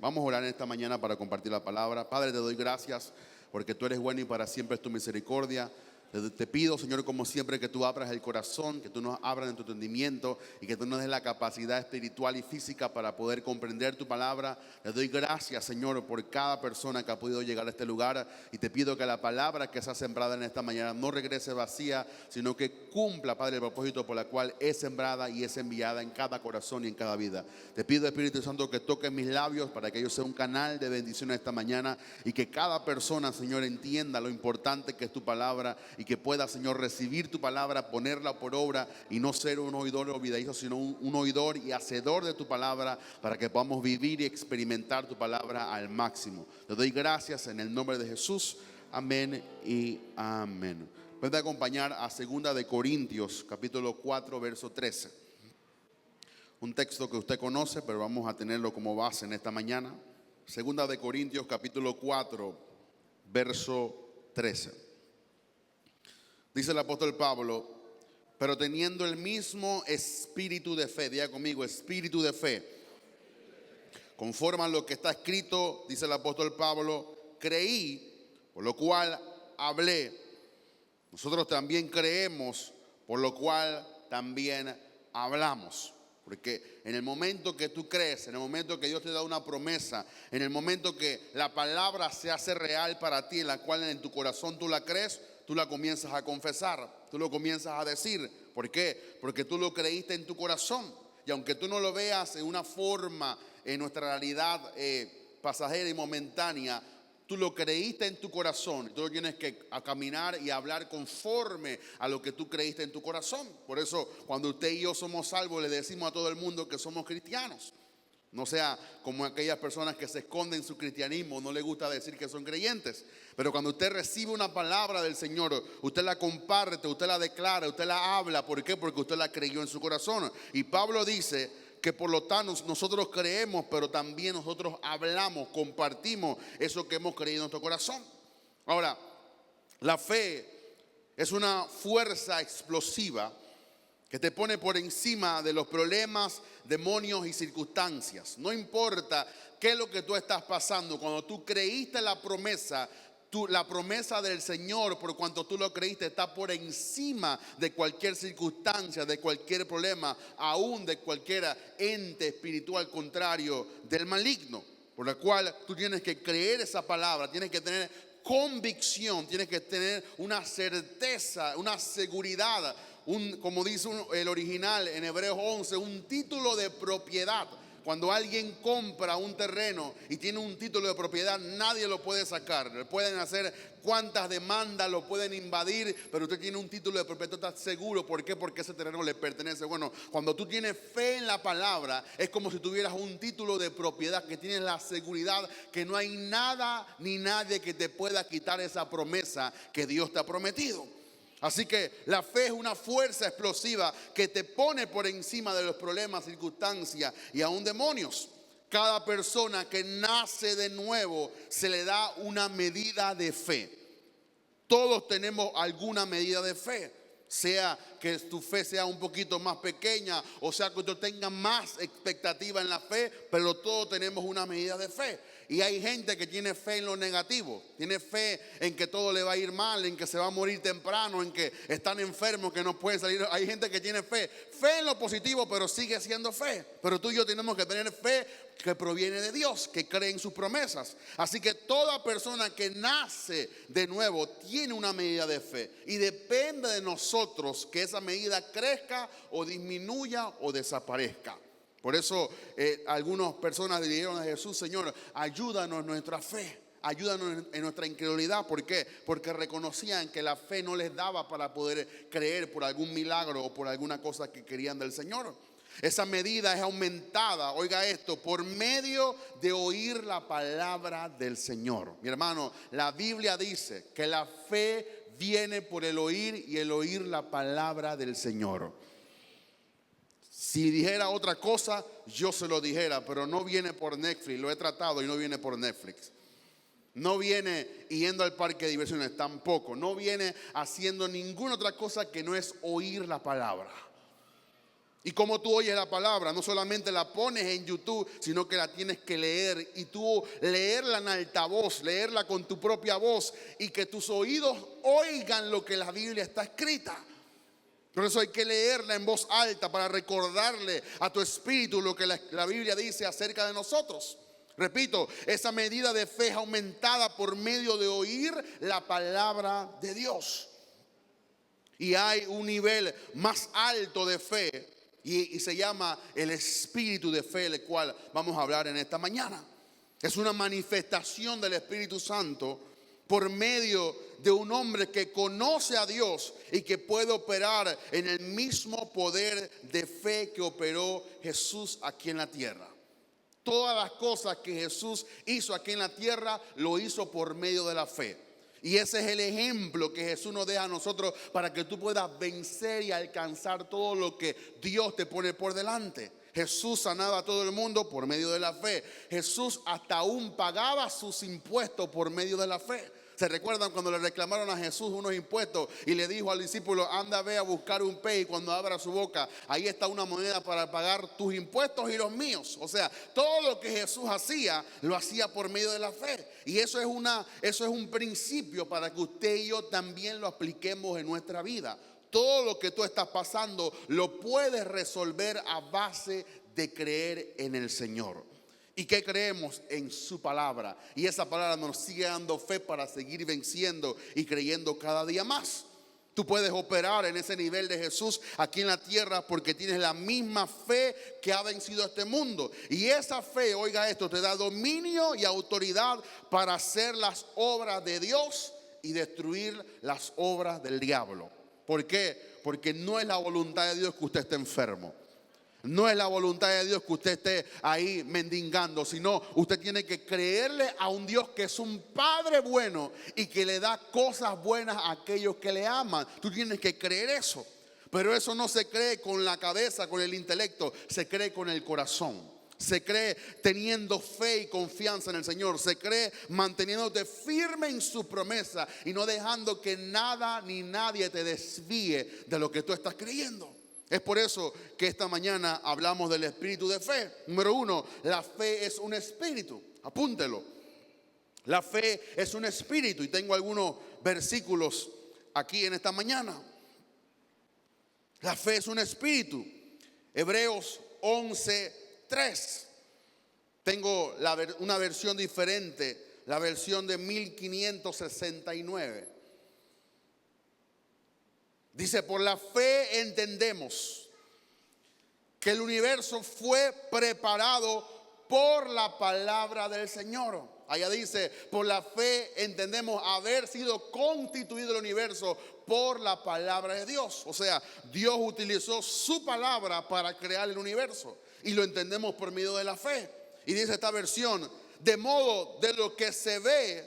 Vamos a orar en esta mañana para compartir la palabra. Padre, te doy gracias porque tú eres bueno y para siempre es tu misericordia. Te pido, Señor, como siempre, que tú abras el corazón, que tú nos abras en tu entendimiento y que tú nos des la capacidad espiritual y física para poder comprender tu palabra. Te doy gracias, Señor, por cada persona que ha podido llegar a este lugar y te pido que la palabra que sea sembrada en esta mañana no regrese vacía, sino que cumpla, Padre, el propósito por el cual es sembrada y es enviada en cada corazón y en cada vida. Te pido, Espíritu Santo, que toques mis labios para que yo sea un canal de bendición esta mañana y que cada persona, Señor, entienda lo importante que es tu palabra y que pueda, Señor, recibir tu palabra, ponerla por obra y no ser un oidor olvidadizo, sino un oidor y hacedor de tu palabra para que podamos vivir y experimentar tu palabra al máximo. Te doy gracias en el nombre de Jesús. Amén y amén. Puede acompañar a 2 de Corintios, capítulo 4, verso 13. Un texto que usted conoce, pero vamos a tenerlo como base en esta mañana. 2 de Corintios, capítulo 4, verso 13. Dice el apóstol Pablo: pero teniendo el mismo espíritu de fe, diga conmigo, espíritu de fe, conforme a lo que está escrito, dice el apóstol Pablo, creí, por lo cual hablé. Nosotros también creemos, por lo cual también hablamos. Porque en el momento que tú crees, en el momento que Dios te da una promesa, en el momento que la palabra se hace real para ti, en la cual en tu corazón tú la crees, tú la comienzas a confesar, tú lo comienzas a decir. ¿Por qué? Porque tú lo creíste en tu corazón. Y aunque tú no lo veas en una forma, en nuestra realidad pasajera y momentánea, tú lo creíste en tu corazón. Tú tienes que caminar y hablar conforme a lo que tú creíste en tu corazón. Por eso, cuando usted y yo somos salvos, le decimos a todo el mundo que somos cristianos. No sea como aquellas personas que se esconden en su cristianismo, no les gusta decir que son creyentes. Pero cuando usted recibe una palabra del Señor, usted la comparte, usted la declara, usted la habla. ¿Por qué? Porque usted la creyó en su corazón. Y Pablo dice que por lo tanto nosotros creemos, pero también nosotros hablamos, compartimos eso que hemos creído en nuestro corazón. Ahora, la fe es una fuerza explosiva que te pone por encima de los problemas, demonios y circunstancias. No importa qué es lo que tú estás pasando, cuando tú creíste la promesa del Señor, por cuanto tú lo creíste, está por encima de cualquier circunstancia, de cualquier problema, aún de cualquier ente espiritual contrario del maligno. Por lo cual tú tienes que creer esa palabra, tienes que tener convicción, tienes que tener una certeza, una seguridad, como dice el original en Hebreos 11, un título de propiedad. Cuando alguien compra un terreno y tiene un título de propiedad, nadie lo puede sacar. Le pueden hacer cuantas demandas, lo pueden invadir, pero usted tiene un título de propiedad, está seguro. ¿Por qué? Porque ese terreno le pertenece. Bueno, cuando tú tienes fe en la palabra, es como si tuvieras un título de propiedad, que tienes la seguridad que no hay nada ni nadie que te pueda quitar esa promesa que Dios te ha prometido. Así que la fe es una fuerza explosiva que te pone por encima de los problemas, circunstancias y aún demonios. Cada persona que nace de nuevo se le da una medida de fe. Todos tenemos alguna medida de fe. Sea que tu fe sea un poquito más pequeña, o sea que tú tengas más expectativa en la fe, pero todos tenemos una medida de fe. Y hay gente que tiene fe en lo negativo, tiene fe en que todo le va a ir mal, en que se va a morir temprano, en que están enfermos, que no pueden salir. Hay gente que tiene fe en lo positivo, pero sigue siendo fe. Pero tú y yo tenemos que tener fe que proviene de Dios, que cree en sus promesas. Así que toda persona que nace de nuevo tiene una medida de fe, y depende de nosotros que esa medida crezca o disminuya o desaparezca. Por eso algunas personas le dijeron a Jesús: Señor, ayúdanos en nuestra fe, ayúdanos en nuestra incredulidad. ¿Por qué? Porque reconocían que la fe no les daba para poder creer por algún milagro o por alguna cosa que querían del Señor. Esa medida es aumentada, oiga esto, por medio de oír la palabra del Señor. Mi hermano, la Biblia dice que la fe viene por el oír, y el oír la palabra del Señor. Si dijera otra cosa, yo se lo dijera, pero no viene por Netflix. Lo he tratado y no viene por Netflix. No viene yendo al parque de diversiones, tampoco. No viene haciendo ninguna otra cosa que no es oír la palabra. Y como tú oyes la palabra, no solamente la pones en YouTube, sino que la tienes que leer. Y tú leerla en altavoz, leerla con tu propia voz, y que tus oídos oigan lo que la Biblia está escrita. Por eso hay que leerla en voz alta para recordarle a tu espíritu lo que la Biblia dice acerca de nosotros. Repito, esa medida de fe es aumentada por medio de oír la palabra de Dios. Y hay un nivel más alto de fe y se llama el espíritu de fe, el cual vamos a hablar en esta mañana. Es una manifestación del Espíritu Santo por medio de un hombre que conoce a Dios y que puede operar en el mismo poder de fe que operó Jesús aquí en la tierra. Todas las cosas que Jesús hizo aquí en la tierra, lo hizo por medio de la fe. Y ese es el ejemplo que Jesús nos deja a nosotros para que tú puedas vencer y alcanzar todo lo que Dios te pone por delante. Jesús sanaba a todo el mundo por medio de la fe. Jesús hasta aún pagaba sus impuestos por medio de la fe. ¿Se recuerdan cuando le reclamaron a Jesús unos impuestos y le dijo al discípulo: anda, ve a buscar un pez, y cuando abra su boca, ahí está una moneda para pagar tus impuestos y los míos? O sea, todo lo que Jesús hacía, lo hacía por medio de la fe. Y eso es un principio para que usted y yo también lo apliquemos en nuestra vida. Todo lo que tú estás pasando lo puedes resolver a base de creer en el Señor. ¿Y qué creemos? En su palabra. Y esa palabra nos sigue dando fe para seguir venciendo y creyendo cada día más. Tú puedes operar en ese nivel de Jesús aquí en la tierra porque tienes la misma fe que ha vencido este mundo. Y esa fe, oiga esto, te da dominio y autoridad para hacer las obras de Dios y destruir las obras del diablo. ¿Por qué? Porque no es la voluntad de Dios que usted esté enfermo. No es la voluntad de Dios que usted esté ahí mendigando, sino usted tiene que creerle a un Dios que es un Padre bueno y que le da cosas buenas a aquellos que le aman. Tú tienes que creer eso. Pero eso no se cree con la cabeza, con el intelecto, se cree con el corazón. Se cree teniendo fe y confianza en el Señor. Se cree manteniéndote firme en su promesa y no dejando que nada ni nadie te desvíe de lo que tú estás creyendo. Es por eso que esta mañana hablamos del espíritu de fe. Número 1, la fe es un espíritu. Apúntelo. La fe es un espíritu. Y tengo algunos versículos aquí en esta mañana. La fe es un espíritu. Hebreos 11:3. Tengo una versión diferente, la versión de 1569. Dice: por la fe entendemos que el universo fue preparado por la palabra del Señor. Allá dice: por la fe entendemos haber sido constituido el universo por la palabra de Dios. O sea, Dios utilizó su palabra para crear el universo y lo entendemos por medio de la fe. Y dice esta versión: de modo de lo que se ve,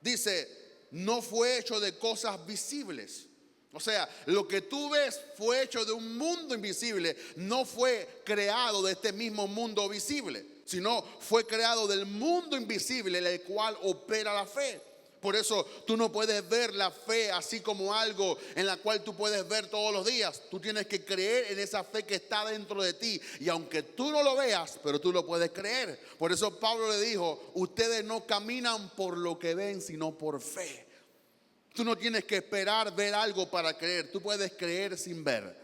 dice, no fue hecho de cosas visibles. O sea, lo que tú ves fue hecho de un mundo invisible. No fue creado de este mismo mundo visible, sino fue creado del mundo invisible en el cual opera la fe. Por eso tú no puedes ver la fe así como algo en la cual tú puedes ver todos los días. Tú tienes que creer en esa fe que está dentro de ti. Y aunque tú no lo veas, pero tú lo puedes creer. Por eso Pablo le dijo: ustedes no caminan por lo que ven, sino por fe. Tú no tienes que esperar ver algo para creer. Tú puedes creer sin ver.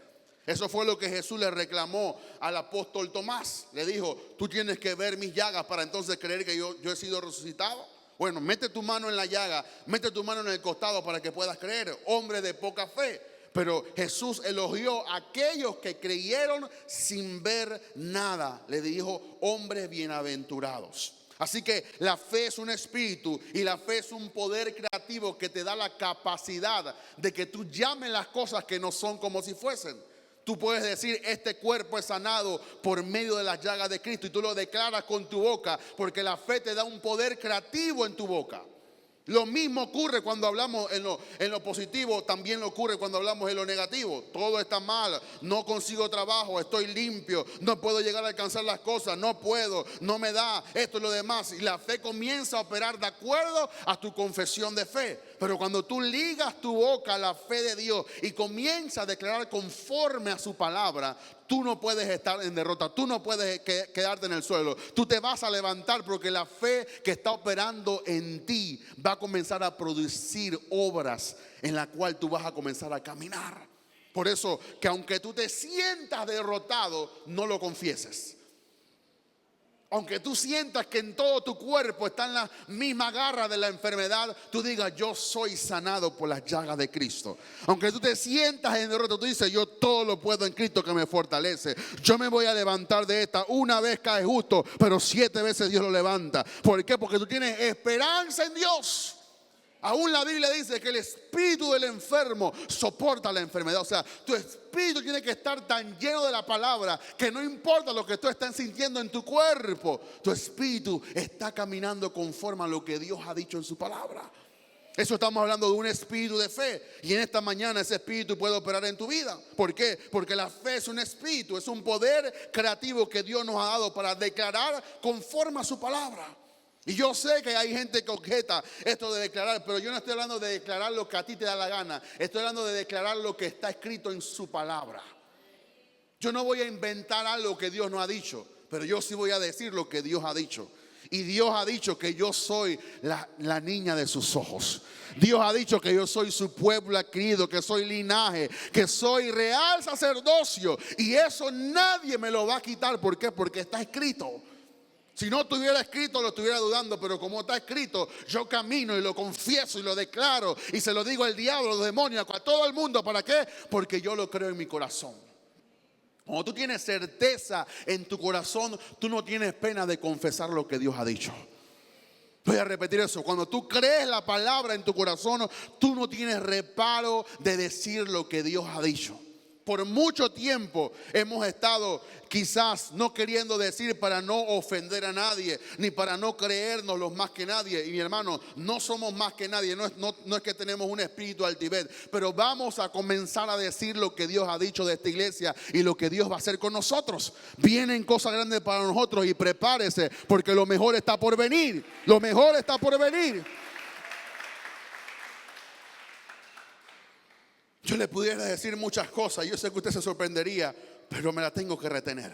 Eso fue lo que Jesús le reclamó al apóstol Tomás. Le dijo: tú tienes que ver mis llagas para entonces creer que yo he sido resucitado. Bueno, mete tu mano en la llaga, mete tu mano en el costado para que puedas creer. Hombre de poca fe. Pero Jesús elogió a aquellos que creyeron sin ver nada. Le dijo: hombres bienaventurados. Así que la fe es un espíritu y la fe es un poder creativo que te da la capacidad de que tú llames las cosas que no son como si fuesen. Tú puedes decir: este cuerpo es sanado por medio de las llagas de Cristo, y tú lo declaras con tu boca, porque la fe te da un poder creativo en tu boca. Lo mismo ocurre cuando hablamos en lo positivo, también ocurre cuando hablamos en lo negativo. Todo está mal, no consigo trabajo, estoy limpio, no puedo llegar a alcanzar las cosas, no puedo, no me da, esto y lo demás. Y la fe comienza a operar de acuerdo a tu confesión de fe. Pero cuando tú ligas tu boca a la fe de Dios y comienzas a declarar conforme a su palabra, tú no puedes estar en derrota, tú no puedes quedarte en el suelo. Tú te vas a levantar porque la fe que está operando en ti va a comenzar a producir obras en la cual tú vas a comenzar a caminar. Por eso que aunque tú te sientas derrotado, no lo confieses. Aunque tú sientas que en todo tu cuerpo está en la misma garra de la enfermedad, tú digas: yo soy sanado por las llagas de Cristo. Aunque tú te sientas en derrota, tú dices: yo todo lo puedo en Cristo que me fortalece. Yo me voy a levantar de esta. Una vez cae justo, pero 7 veces Dios lo levanta. ¿Por qué? Porque tú tienes esperanza en Dios. Aún la Biblia dice que el espíritu del enfermo soporta la enfermedad. O sea, tu espíritu tiene que estar tan lleno de la palabra que no importa lo que tú estés sintiendo en tu cuerpo, tu espíritu está caminando conforme a lo que Dios ha dicho en su palabra. Eso estamos hablando de un espíritu de fe. Y en esta mañana ese espíritu puede operar en tu vida. ¿Por qué? Porque la fe es un espíritu, es un poder creativo que Dios nos ha dado para declarar conforme a su palabra. Y yo sé que hay gente que objeta esto de declarar, pero yo no estoy hablando de declarar lo que a ti te da la gana. Estoy hablando de declarar lo que está escrito en su palabra. Yo no voy a inventar algo que Dios no ha dicho, pero yo sí voy a decir lo que Dios ha dicho. Y Dios ha dicho que yo soy la niña de sus ojos. Dios ha dicho que yo soy su pueblo adquirido, que soy linaje, que soy real sacerdocio. Y eso nadie me lo va a quitar. ¿Por qué? Porque está escrito. Si no estuviera escrito, lo estuviera dudando, pero como está escrito, yo camino y lo confieso y lo declaro y se lo digo al diablo, a los demonios, a todo el mundo. ¿Para qué? Porque yo lo creo en mi corazón. Cuando tú tienes certeza en tu corazón, tú no tienes pena de confesar lo que Dios ha dicho. Voy a repetir eso. Cuando tú crees la palabra en tu corazón, tú no tienes reparo de decir lo que Dios ha dicho. Por mucho tiempo hemos estado quizás no queriendo decir para no ofender a nadie, ni para no creernos los más que nadie. Y mi hermano, no somos más que nadie, no es que tenemos un espíritu altivez, pero vamos a comenzar a decir lo que Dios ha dicho de esta iglesia y lo que Dios va a hacer con nosotros. Vienen cosas grandes para nosotros y prepárese, porque lo mejor está por venir. Lo mejor está por venir. Yo le pudiera decir muchas cosas, yo sé que usted se sorprendería, pero me la tengo que retener.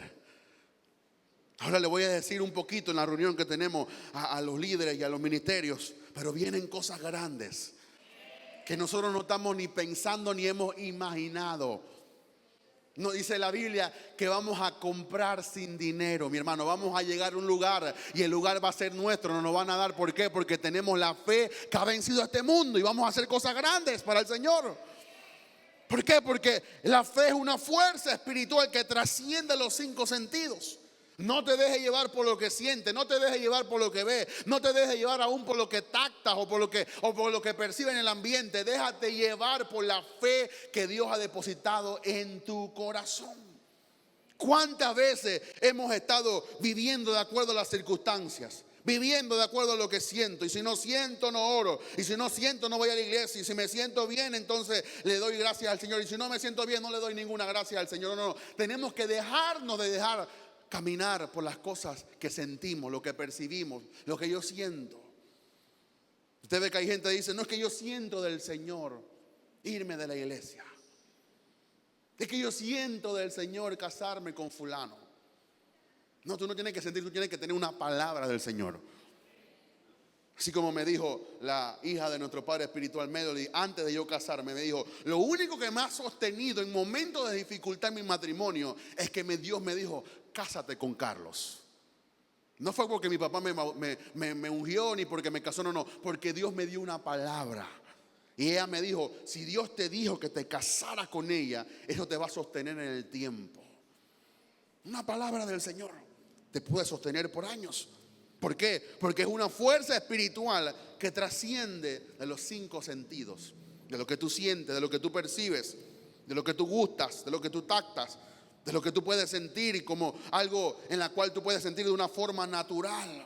Ahora le voy a decir un poquito en la reunión que tenemos a los líderes y a los ministerios, pero vienen cosas grandes que nosotros no estamos ni pensando ni hemos imaginado. No dice la Biblia que vamos a comprar sin dinero, mi hermano. Vamos a llegar a un lugar y el lugar va a ser nuestro, no nos van a dar. ¿Por qué? Porque tenemos la fe que ha vencido a este mundo y vamos a hacer cosas grandes para el Señor. ¿Por qué? Porque la fe es una fuerza espiritual que trasciende los 5 sentidos. No te dejes llevar por lo que sientes, no te dejes llevar por lo que ves, no te dejes llevar aún por lo que tactas o por lo que percibes en el ambiente. Déjate llevar por la fe que Dios ha depositado en tu corazón. ¿Cuántas veces hemos estado viviendo de acuerdo a las circunstancias? Viviendo de acuerdo a lo que siento. Y si no siento, no oro. Y si no siento, no voy a la iglesia. Y si me siento bien, entonces le doy gracias al Señor. Y si no me siento bien, no le doy ninguna gracia al Señor. No. Tenemos que dejarnos de dejar caminar por las cosas que sentimos, lo que percibimos, lo que yo siento. Usted ve que hay gente que dice: no, es que yo siento del Señor irme de la iglesia. Es que yo siento del Señor casarme con fulano. No, tú no tienes que sentir, tú tienes que tener una palabra del Señor. Así como me dijo la hija de nuestro padre espiritual, Melody, antes de yo casarme, me dijo: lo único que me ha sostenido en momentos de dificultad en mi matrimonio es que Dios me dijo: cásate con Carlos. No fue porque mi papá me ungió ni porque me casó, no, porque Dios me dio una palabra. Y ella me dijo: si Dios te dijo que te casaras con ella, eso te va a sostener en el tiempo. Una palabra del Señor te puede sostener por años. ¿Por qué? Porque es una fuerza espiritual que trasciende de los 5 sentidos. De lo que tú sientes, de lo que tú percibes, de lo que tú gustas, de lo que tú tactas, de lo que tú puedes sentir, y como algo en la cual tú puedes sentir de una forma natural.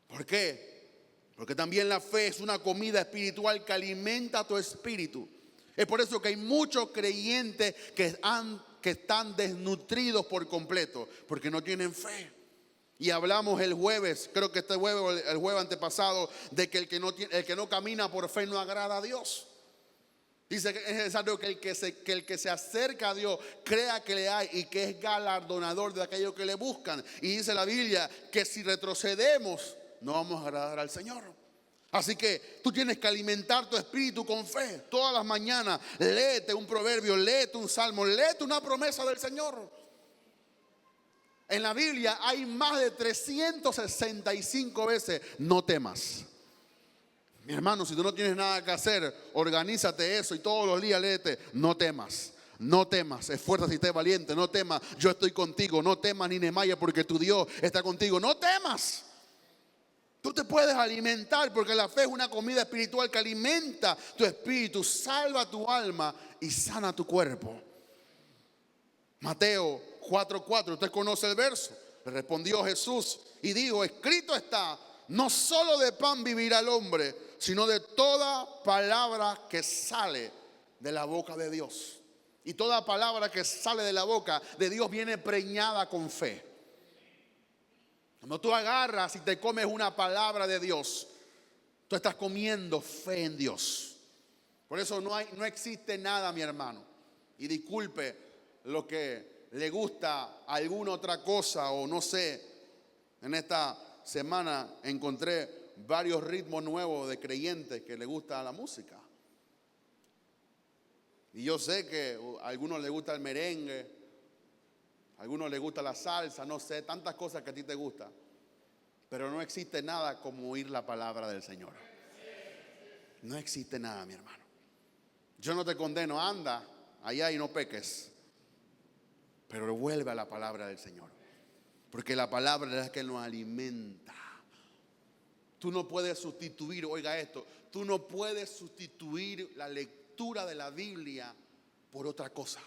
¿Por qué? Porque también la fe es una comida espiritual que alimenta tu espíritu. Es por eso que hay muchos creyentes que están desnutridos por completo, porque no tienen fe. Y hablamos el jueves, creo que este jueves o el jueves antepasado, de que el que no camina por fe no agrada a Dios. Dice que es necesario que el que se acerca a Dios crea que le hay y que es galardonador de aquellos que le buscan. Y dice la Biblia que si retrocedemos no vamos a agradar al Señor. Así que tú tienes que alimentar tu espíritu con fe. Todas las mañanas léete un proverbio, léete un salmo, léete una promesa del Señor. En la Biblia hay más de 365 veces no temas. Mi hermano, si tú no tienes nada que hacer, organízate eso y todos los días léete, no temas. No temas, esfuérzate y sé valiente, no temas, yo estoy contigo, no temas ni Nehemías porque tu Dios está contigo, no temas. Tú te puedes alimentar porque la fe es una comida espiritual que alimenta tu espíritu, salva tu alma y sana tu cuerpo. Mateo 4:4, usted conoce el verso. Le respondió Jesús y dijo, escrito está, no solo de pan vivirá el hombre, sino de toda palabra que sale de la boca de Dios. Y toda palabra que sale de la boca de Dios viene preñada con fe. Cuando tú agarras y te comes una palabra de Dios, tú estás comiendo fe en Dios. Por eso no existe nada, mi hermano. Y disculpe lo que le gusta alguna otra cosa o no sé. En esta semana encontré varios ritmos nuevos de creyentes que le gusta la música. Y yo sé que a algunos les gusta el merengue, a algunos les gusta la salsa, no sé, tantas cosas que a ti te gustan. Pero no existe nada como oír la palabra del Señor. No existe nada, mi hermano. Yo no te condeno, anda allá y no peques. Pero vuelve a la palabra del Señor. Porque la palabra es la que nos alimenta. Tú no puedes sustituir, oiga esto, tú no puedes sustituir la lectura de la Biblia por otra cosa.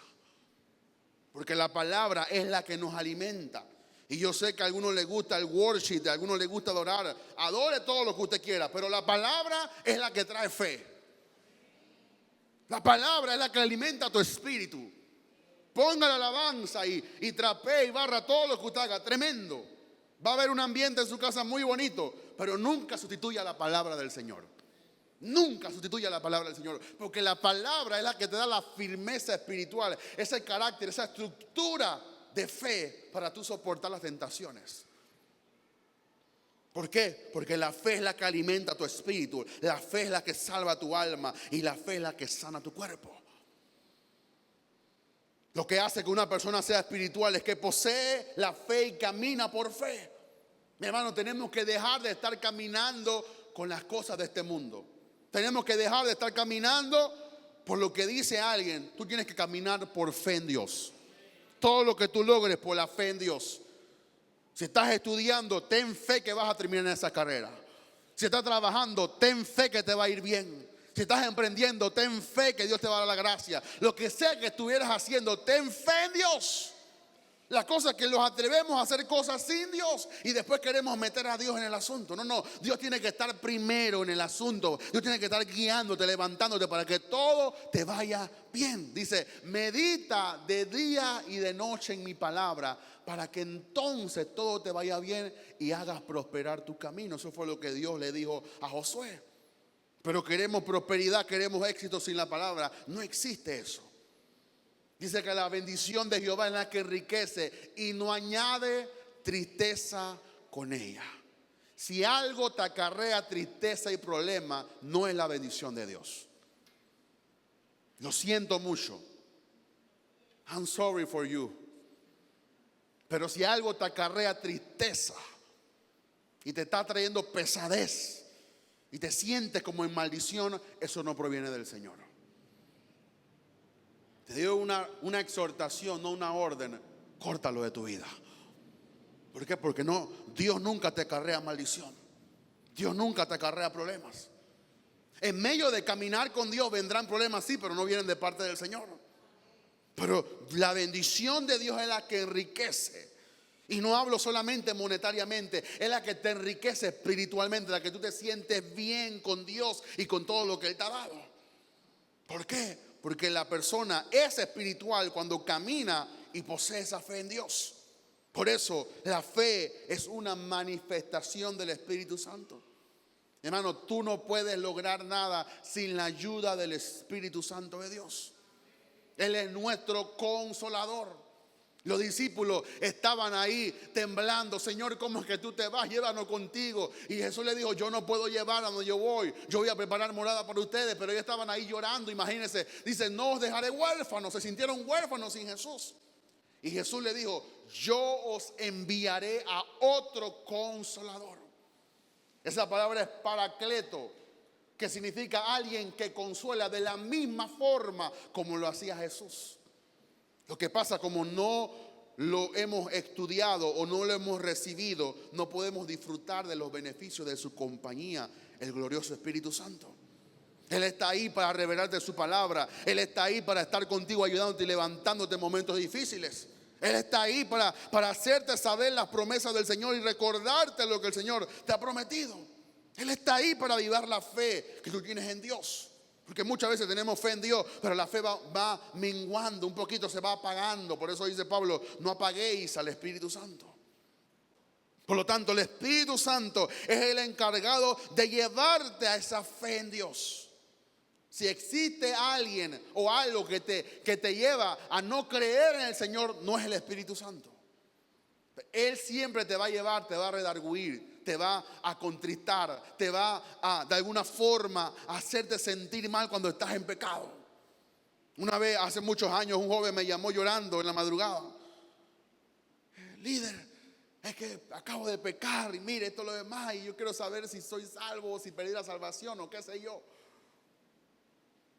Porque la palabra es la que nos alimenta. Y yo sé que a algunos les gusta el worship, a algunos les gusta adorar. Adore todo lo que usted quiera, pero la palabra es la que trae fe. La palabra es la que alimenta tu espíritu. Ponga la alabanza y trapee y barra todo lo que usted haga. Tremendo. Va a haber un ambiente en su casa muy bonito, pero nunca sustituya la palabra del Señor. Nunca sustituya la palabra del Señor, porque la palabra es la que te da la firmeza espiritual, ese carácter, esa estructura de fe para tú soportar las tentaciones. ¿Por qué? Porque la fe es la que alimenta tu espíritu, la fe es la que salva tu alma y la fe es la que sana tu cuerpo. Lo que hace que una persona sea espiritual es que posee la fe y camina por fe. Mi hermano, tenemos que dejar de estar caminando con las cosas de este mundo. Tenemos que dejar de estar caminando por lo que dice alguien. Tú tienes que caminar por fe en Dios. Todo lo que tú logres por la fe en Dios. Si estás estudiando, ten fe que vas a terminar en esa carrera. Si estás trabajando, ten fe que te va a ir bien. Si estás emprendiendo, ten fe que Dios te va a dar la gracia. Lo que sea que estuvieras haciendo, ten fe en Dios. La cosa es que nos atrevemos a hacer cosas sin Dios y después queremos meter a Dios en el asunto. No, Dios tiene que estar primero en el asunto. Dios tiene que estar guiándote, levantándote para que todo te vaya bien. Dice, medita de día y de noche en mi palabra para que entonces todo te vaya bien y hagas prosperar tu camino. Eso fue lo que Dios le dijo a Josué. Pero queremos prosperidad, queremos éxito sin la palabra. No existe eso. Dice que la bendición de Jehová es la que enriquece y no añade tristeza con ella. Si algo te acarrea tristeza y problema, no es la bendición de Dios. Lo siento mucho. I'm sorry for you. Pero si algo te acarrea tristeza y te está trayendo pesadez y te sientes como en maldición, eso no proviene del Señor. Te digo una exhortación, no una orden. Córtalo de tu vida. ¿Por qué? Porque Dios nunca te acarrea maldición. Dios nunca te acarrea problemas. En medio de caminar con Dios vendrán problemas, sí, pero no vienen de parte del Señor. Pero la bendición de Dios es la que enriquece. Y no hablo solamente monetariamente, es la que te enriquece espiritualmente, la que tú te sientes bien con Dios y con todo lo que Él te ha dado. ¿Por qué? Porque la persona es espiritual cuando camina y posee esa fe en Dios. Por eso la fe es una manifestación del Espíritu Santo. Hermano, tú no puedes lograr nada sin la ayuda del Espíritu Santo de Dios. Él es nuestro consolador. Los discípulos estaban ahí temblando. Señor, ¿cómo es que tú te vas? Llévanos contigo. Y Jesús le dijo, yo no puedo llevar a donde yo voy. Yo voy a preparar morada para ustedes. Pero ellos estaban ahí llorando. Imagínense, dice, no os dejaré huérfanos. Se sintieron huérfanos sin Jesús. Y Jesús le dijo, yo os enviaré a otro consolador. Esa palabra es paracleto, que significa alguien que consuela de la misma forma como lo hacía Jesús. Lo que pasa, como no lo hemos estudiado o no lo hemos recibido, no podemos disfrutar de los beneficios de su compañía, el glorioso Espíritu Santo. Él está ahí para revelarte su palabra. Él está ahí para estar contigo, ayudándote y levantándote en momentos difíciles. Él está ahí para hacerte saber las promesas del Señor y recordarte lo que el Señor te ha prometido. Él está ahí para avivar la fe que tú tienes en Dios. Porque muchas veces tenemos fe en Dios, pero la fe va menguando, un poquito se va apagando. Por eso dice Pablo, no apaguéis al Espíritu Santo. Por lo tanto, el Espíritu Santo es el encargado de llevarte a esa fe en Dios. Si existe alguien o algo que te lleva a no creer en el Señor, no es el Espíritu Santo. Él siempre te va a llevar, te va a redarguir, te va a contristar, te va a, de alguna forma, a hacerte sentir mal cuando estás en pecado. Una vez, hace muchos años, un joven me llamó llorando en la madrugada. Líder, es que acabo de pecar y mire esto lo demás y yo quiero saber si soy salvo o si perdí la salvación o qué sé yo.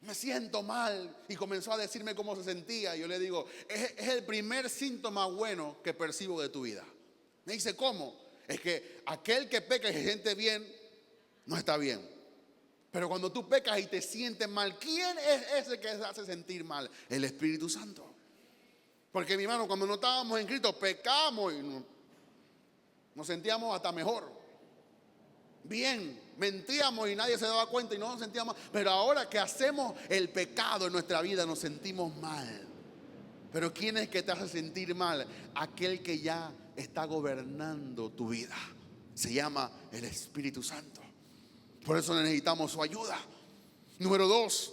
Me siento mal. Y comenzó a decirme cómo se sentía. Y yo le digo, es el primer síntoma bueno que percibo de tu vida. Me dice, ¿cómo? Es que aquel que peca y se siente bien, no está bien. Pero cuando tú pecas y te sientes mal, ¿quién es ese que se hace sentir mal? El Espíritu Santo. Porque mi hermano, cuando no estábamos en Cristo, pecamos y nos sentíamos hasta mejor. Bien, mentíamos y nadie se daba cuenta y no nos sentíamos mal. Pero ahora que hacemos el pecado en nuestra vida, nos sentimos mal. Pero ¿quién es que te hace sentir mal? Aquel que ya está gobernando tu vida. Se llama el Espíritu Santo. Por eso necesitamos su ayuda. Número 2,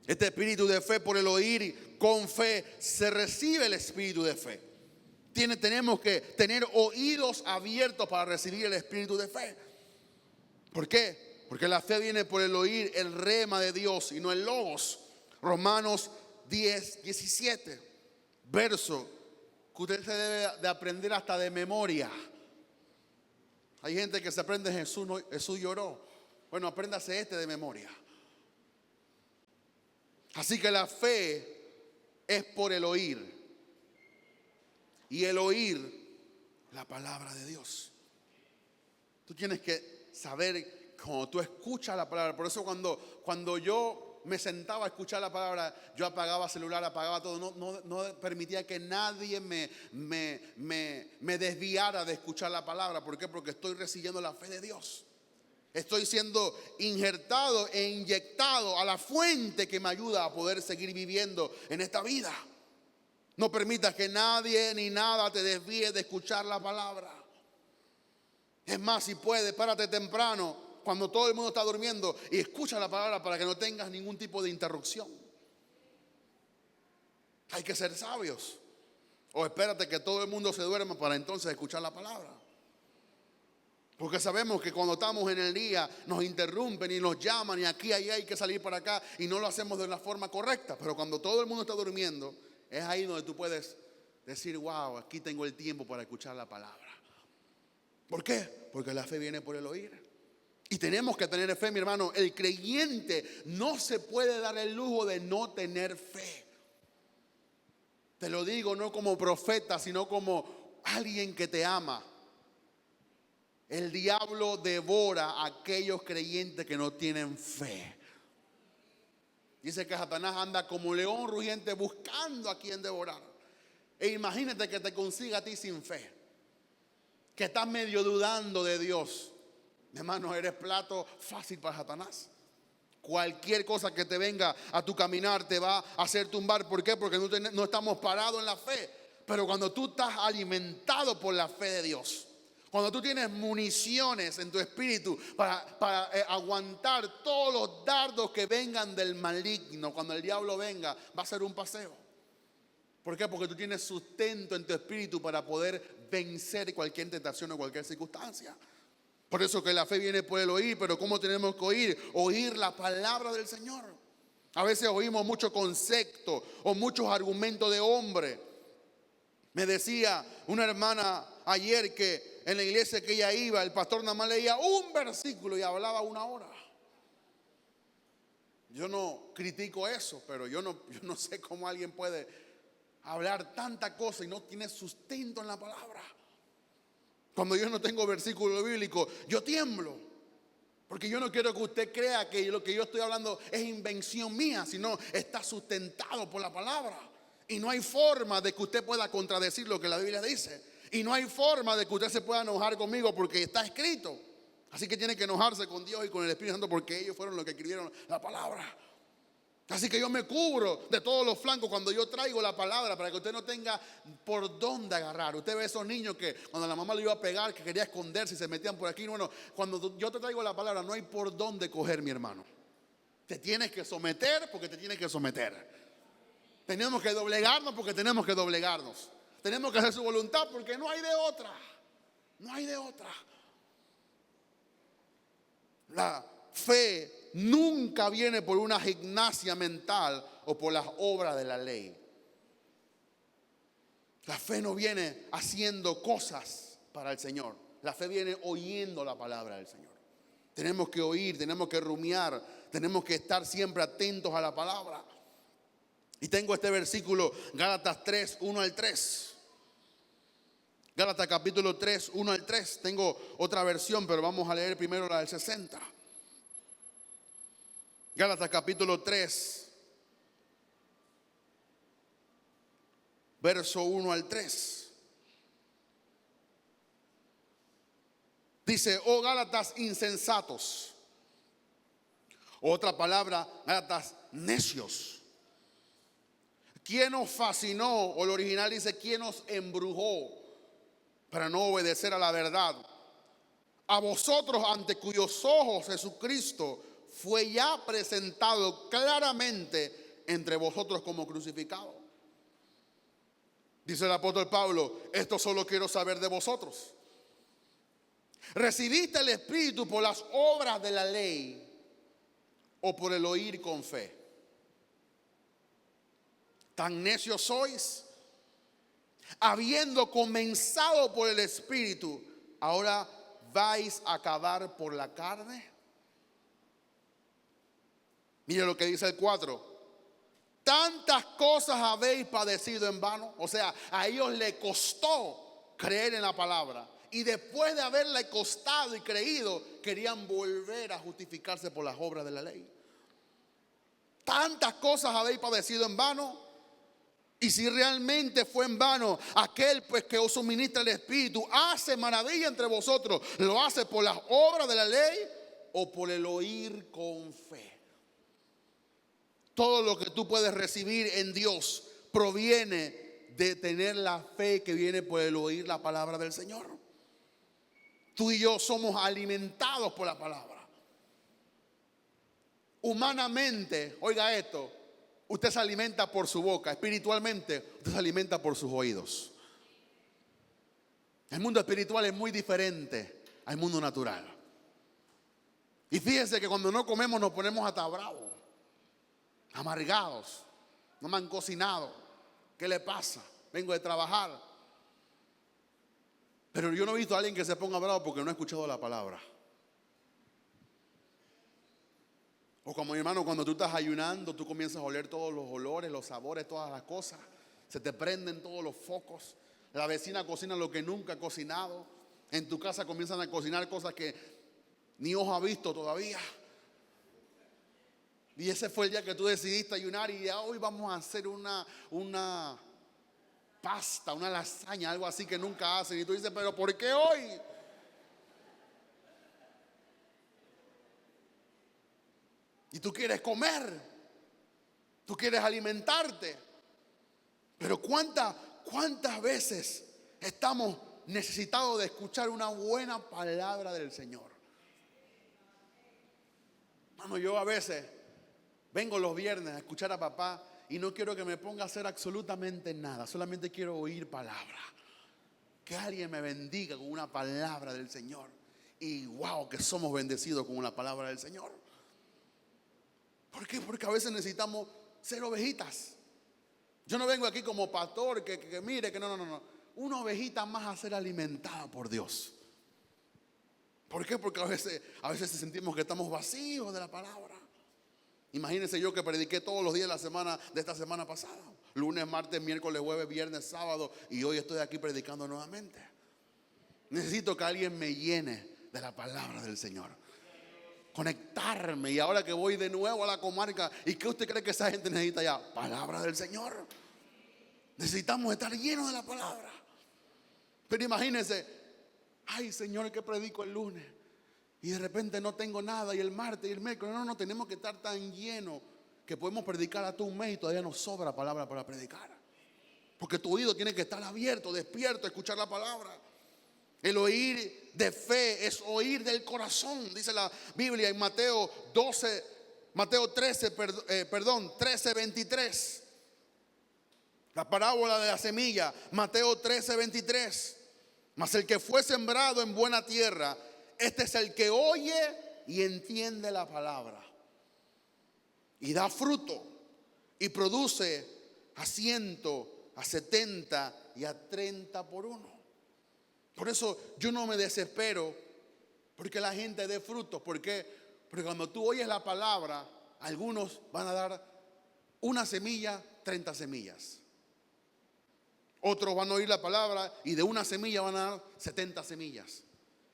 este espíritu de fe por el oír, con fe se recibe el espíritu de fe. Tenemos que tener oídos abiertos para recibir el espíritu de fe. ¿Por qué? Porque la fe viene por el oír el rema de Dios y no el logos. Romanos 10:17, verso que usted se debe de aprender hasta de memoria. Hay gente que se aprende Jesús lloró. Bueno, apréndase de memoria. Así que la fe es por el oír. Y el oír la palabra de Dios. Tú tienes que saber cuando tú escuchas la palabra. Por eso cuando yo me sentaba a escuchar la palabra, yo apagaba el celular, apagaba todo. No permitía que nadie me desviara de escuchar la palabra. ¿Por qué? Porque estoy recibiendo la fe de Dios. Estoy siendo injertado e inyectado a la fuente que me ayuda a poder seguir viviendo en esta vida. No permitas que nadie ni nada te desvíe de escuchar la palabra. Es más, si puedes, párate temprano cuando todo el mundo está durmiendo y escucha la palabra para que no tengas ningún tipo de interrupción. Hay que ser sabios. O espérate que todo el mundo se duerma para entonces escuchar la palabra. Porque sabemos que cuando estamos en el día nos interrumpen y nos llaman y aquí, allá hay que salir para acá y no lo hacemos de la forma correcta. Pero cuando todo el mundo está durmiendo, es ahí donde tú puedes decir, wow, aquí tengo el tiempo para escuchar la palabra. ¿Por qué? Porque la fe viene por el oír. Y tenemos que tener fe, mi hermano. El creyente no se puede dar el lujo de no tener fe. Te lo digo no como profeta, sino como alguien que te ama. El diablo devora a aquellos creyentes que no tienen fe. Dice que Satanás anda como león rugiente buscando a quien devorar. E imagínate que te consiga a ti sin fe, que estás medio dudando de Dios. Hermano, eres plato fácil para Satanás. Cualquier cosa que te venga a tu caminar te va a hacer tumbar. ¿Por qué? Porque no estamos parados en la fe. Pero cuando tú estás alimentado por la fe de Dios, cuando tú tienes municiones en tu espíritu para aguantar todos los dardos que vengan del maligno, cuando el diablo venga, va a ser un paseo. ¿Por qué? Porque tú tienes sustento en tu espíritu para poder vencer cualquier tentación o cualquier circunstancia. Por eso que la fe viene por el oír, pero ¿cómo tenemos que oír? Oír la palabra del Señor. A veces oímos muchos conceptos o muchos argumentos de hombre. Me decía una hermana ayer que en la iglesia que ella iba, el pastor nada más leía un versículo y hablaba 1 hora. Yo no critico eso, pero yo no sé cómo alguien puede hablar tanta cosa y no tiene sustento en la palabra. Cuando yo no tengo versículo bíblico, yo tiemblo. Porque yo no quiero que usted crea que lo que yo estoy hablando es invención mía, sino está sustentado por la palabra. Y no hay forma de que usted pueda contradecir lo que la Biblia dice. Y no hay forma de que usted se pueda enojar conmigo porque está escrito. Así que tiene que enojarse con Dios y con el Espíritu Santo porque ellos fueron los que escribieron la palabra. Así que yo me cubro de todos los flancos cuando yo traigo la palabra para que usted no tenga por dónde agarrar. Usted ve esos niños que cuando la mamá lo iba a pegar, que quería esconderse y se metían por aquí. Bueno, cuando yo te traigo la palabra no hay por dónde coger, mi hermano. Te tienes que someter porque te tienes que someter. Tenemos que doblegarnos porque tenemos que doblegarnos. Tenemos que hacer su voluntad porque no hay de otra. No hay de otra. La fe nunca viene por una gimnasia mental o por las obras de la ley. La fe no viene haciendo cosas para el Señor. La fe viene oyendo la palabra del Señor. Tenemos que oír, tenemos que rumiar, tenemos que estar siempre atentos a la palabra. Y tengo este versículo, Gálatas 3, 1 al 3. Gálatas capítulo 3, 1 al 3. Tengo otra versión, pero vamos a leer primero la del 60. Gálatas capítulo 3, verso 1 al 3. Dice, oh Gálatas insensatos. Otra palabra, Gálatas necios. ¿Quién os fascinó? O el original dice, ¿quién os embrujó para no obedecer a la verdad? A vosotros ante cuyos ojos Jesucristo fue ya presentado claramente entre vosotros como crucificado. Dice el apóstol Pablo, esto solo quiero saber de vosotros. ¿Recibiste el Espíritu por las obras de la ley o por el oír con fe? ¿Tan necios sois? Habiendo comenzado por el Espíritu, ¿ahora vais a acabar por la carne? Mire lo que dice el 4. Tantas cosas habéis padecido en vano. O sea, a ellos les costó creer en la palabra. Y después de haberle costado y creído, querían volver a justificarse por las obras de la ley. Tantas cosas habéis padecido en vano. Y si realmente fue en vano, aquel pues que os suministra el Espíritu hace maravilla entre vosotros, ¿lo hace por las obras de la ley o por el oír con fe? Todo lo que tú puedes recibir en Dios proviene de tener la fe que viene por el oír la palabra del Señor. Tú y yo somos alimentados por la palabra. Humanamente, oiga esto, usted se alimenta por su boca. Espiritualmente, usted se alimenta por sus oídos. El mundo espiritual es muy diferente al mundo natural. Y fíjense que cuando no comemos nos ponemos hasta bravos, amargados. No me han cocinado. ¿Qué le pasa? Vengo de trabajar. Pero yo no he visto a alguien que se ponga bravo porque no ha escuchado la palabra. O como mi hermano, cuando tú estás ayunando, tú comienzas a oler todos los olores, los sabores, todas las cosas. Se te prenden todos los focos. La vecina cocina lo que nunca ha cocinado. En tu casa comienzan a cocinar cosas que ni ojo ha visto todavía. Y ese fue el día que tú decidiste ayunar y ya hoy vamos a hacer una pasta, una lasaña, algo así que nunca hacen. Y tú dices, pero ¿por qué hoy? Y tú quieres comer, tú quieres alimentarte. Pero ¿cuánta ¿Cuántas veces estamos necesitados de escuchar una buena palabra del Señor? Hermano, yo a veces vengo los viernes a escuchar a papá y no quiero que me ponga a hacer absolutamente nada. Solamente quiero oír palabra. Que alguien me bendiga con una palabra del Señor. Y wow, que somos bendecidos con una palabra del Señor. ¿Por qué? Porque a veces necesitamos ser ovejitas. Yo no vengo aquí como pastor que mire, que no. Una ovejita más a ser alimentada por Dios. ¿Por qué? Porque a veces sentimos que estamos vacíos de la palabra. Imagínense yo que prediqué todos los días de la semana, de esta semana pasada. Lunes, martes, miércoles, jueves, viernes, sábado. Y hoy estoy aquí predicando nuevamente. Necesito que alguien me llene de la palabra del Señor. Conectarme. Y ahora que voy de nuevo a la comarca, ¿y qué usted cree que esa gente necesita ya? Palabra del Señor. Necesitamos estar llenos de la palabra. Pero imagínense, ay Señor, que predico el lunes y de repente no tengo nada, y el martes y el miércoles. No, tenemos que estar tan llenos que podemos predicar hasta un mes y todavía nos sobra palabra para predicar. Porque tu oído tiene que estar abierto, despierto, a escuchar la palabra. El oír de fe es oír del corazón, dice la Biblia en Mateo 13, 23. La parábola de la semilla, Mateo 13, 23. Mas el que fue sembrado en buena tierra, este es el que oye y entiende la palabra. Y da fruto y produce a 100, a 70 y a 30 por uno. Por eso yo no me desespero porque la gente dé frutos. ¿Por qué? Porque cuando tú oyes la palabra, algunos van a dar una semilla, 30 semillas. Otros van a oír la palabra y de una semilla van a dar 70 semillas.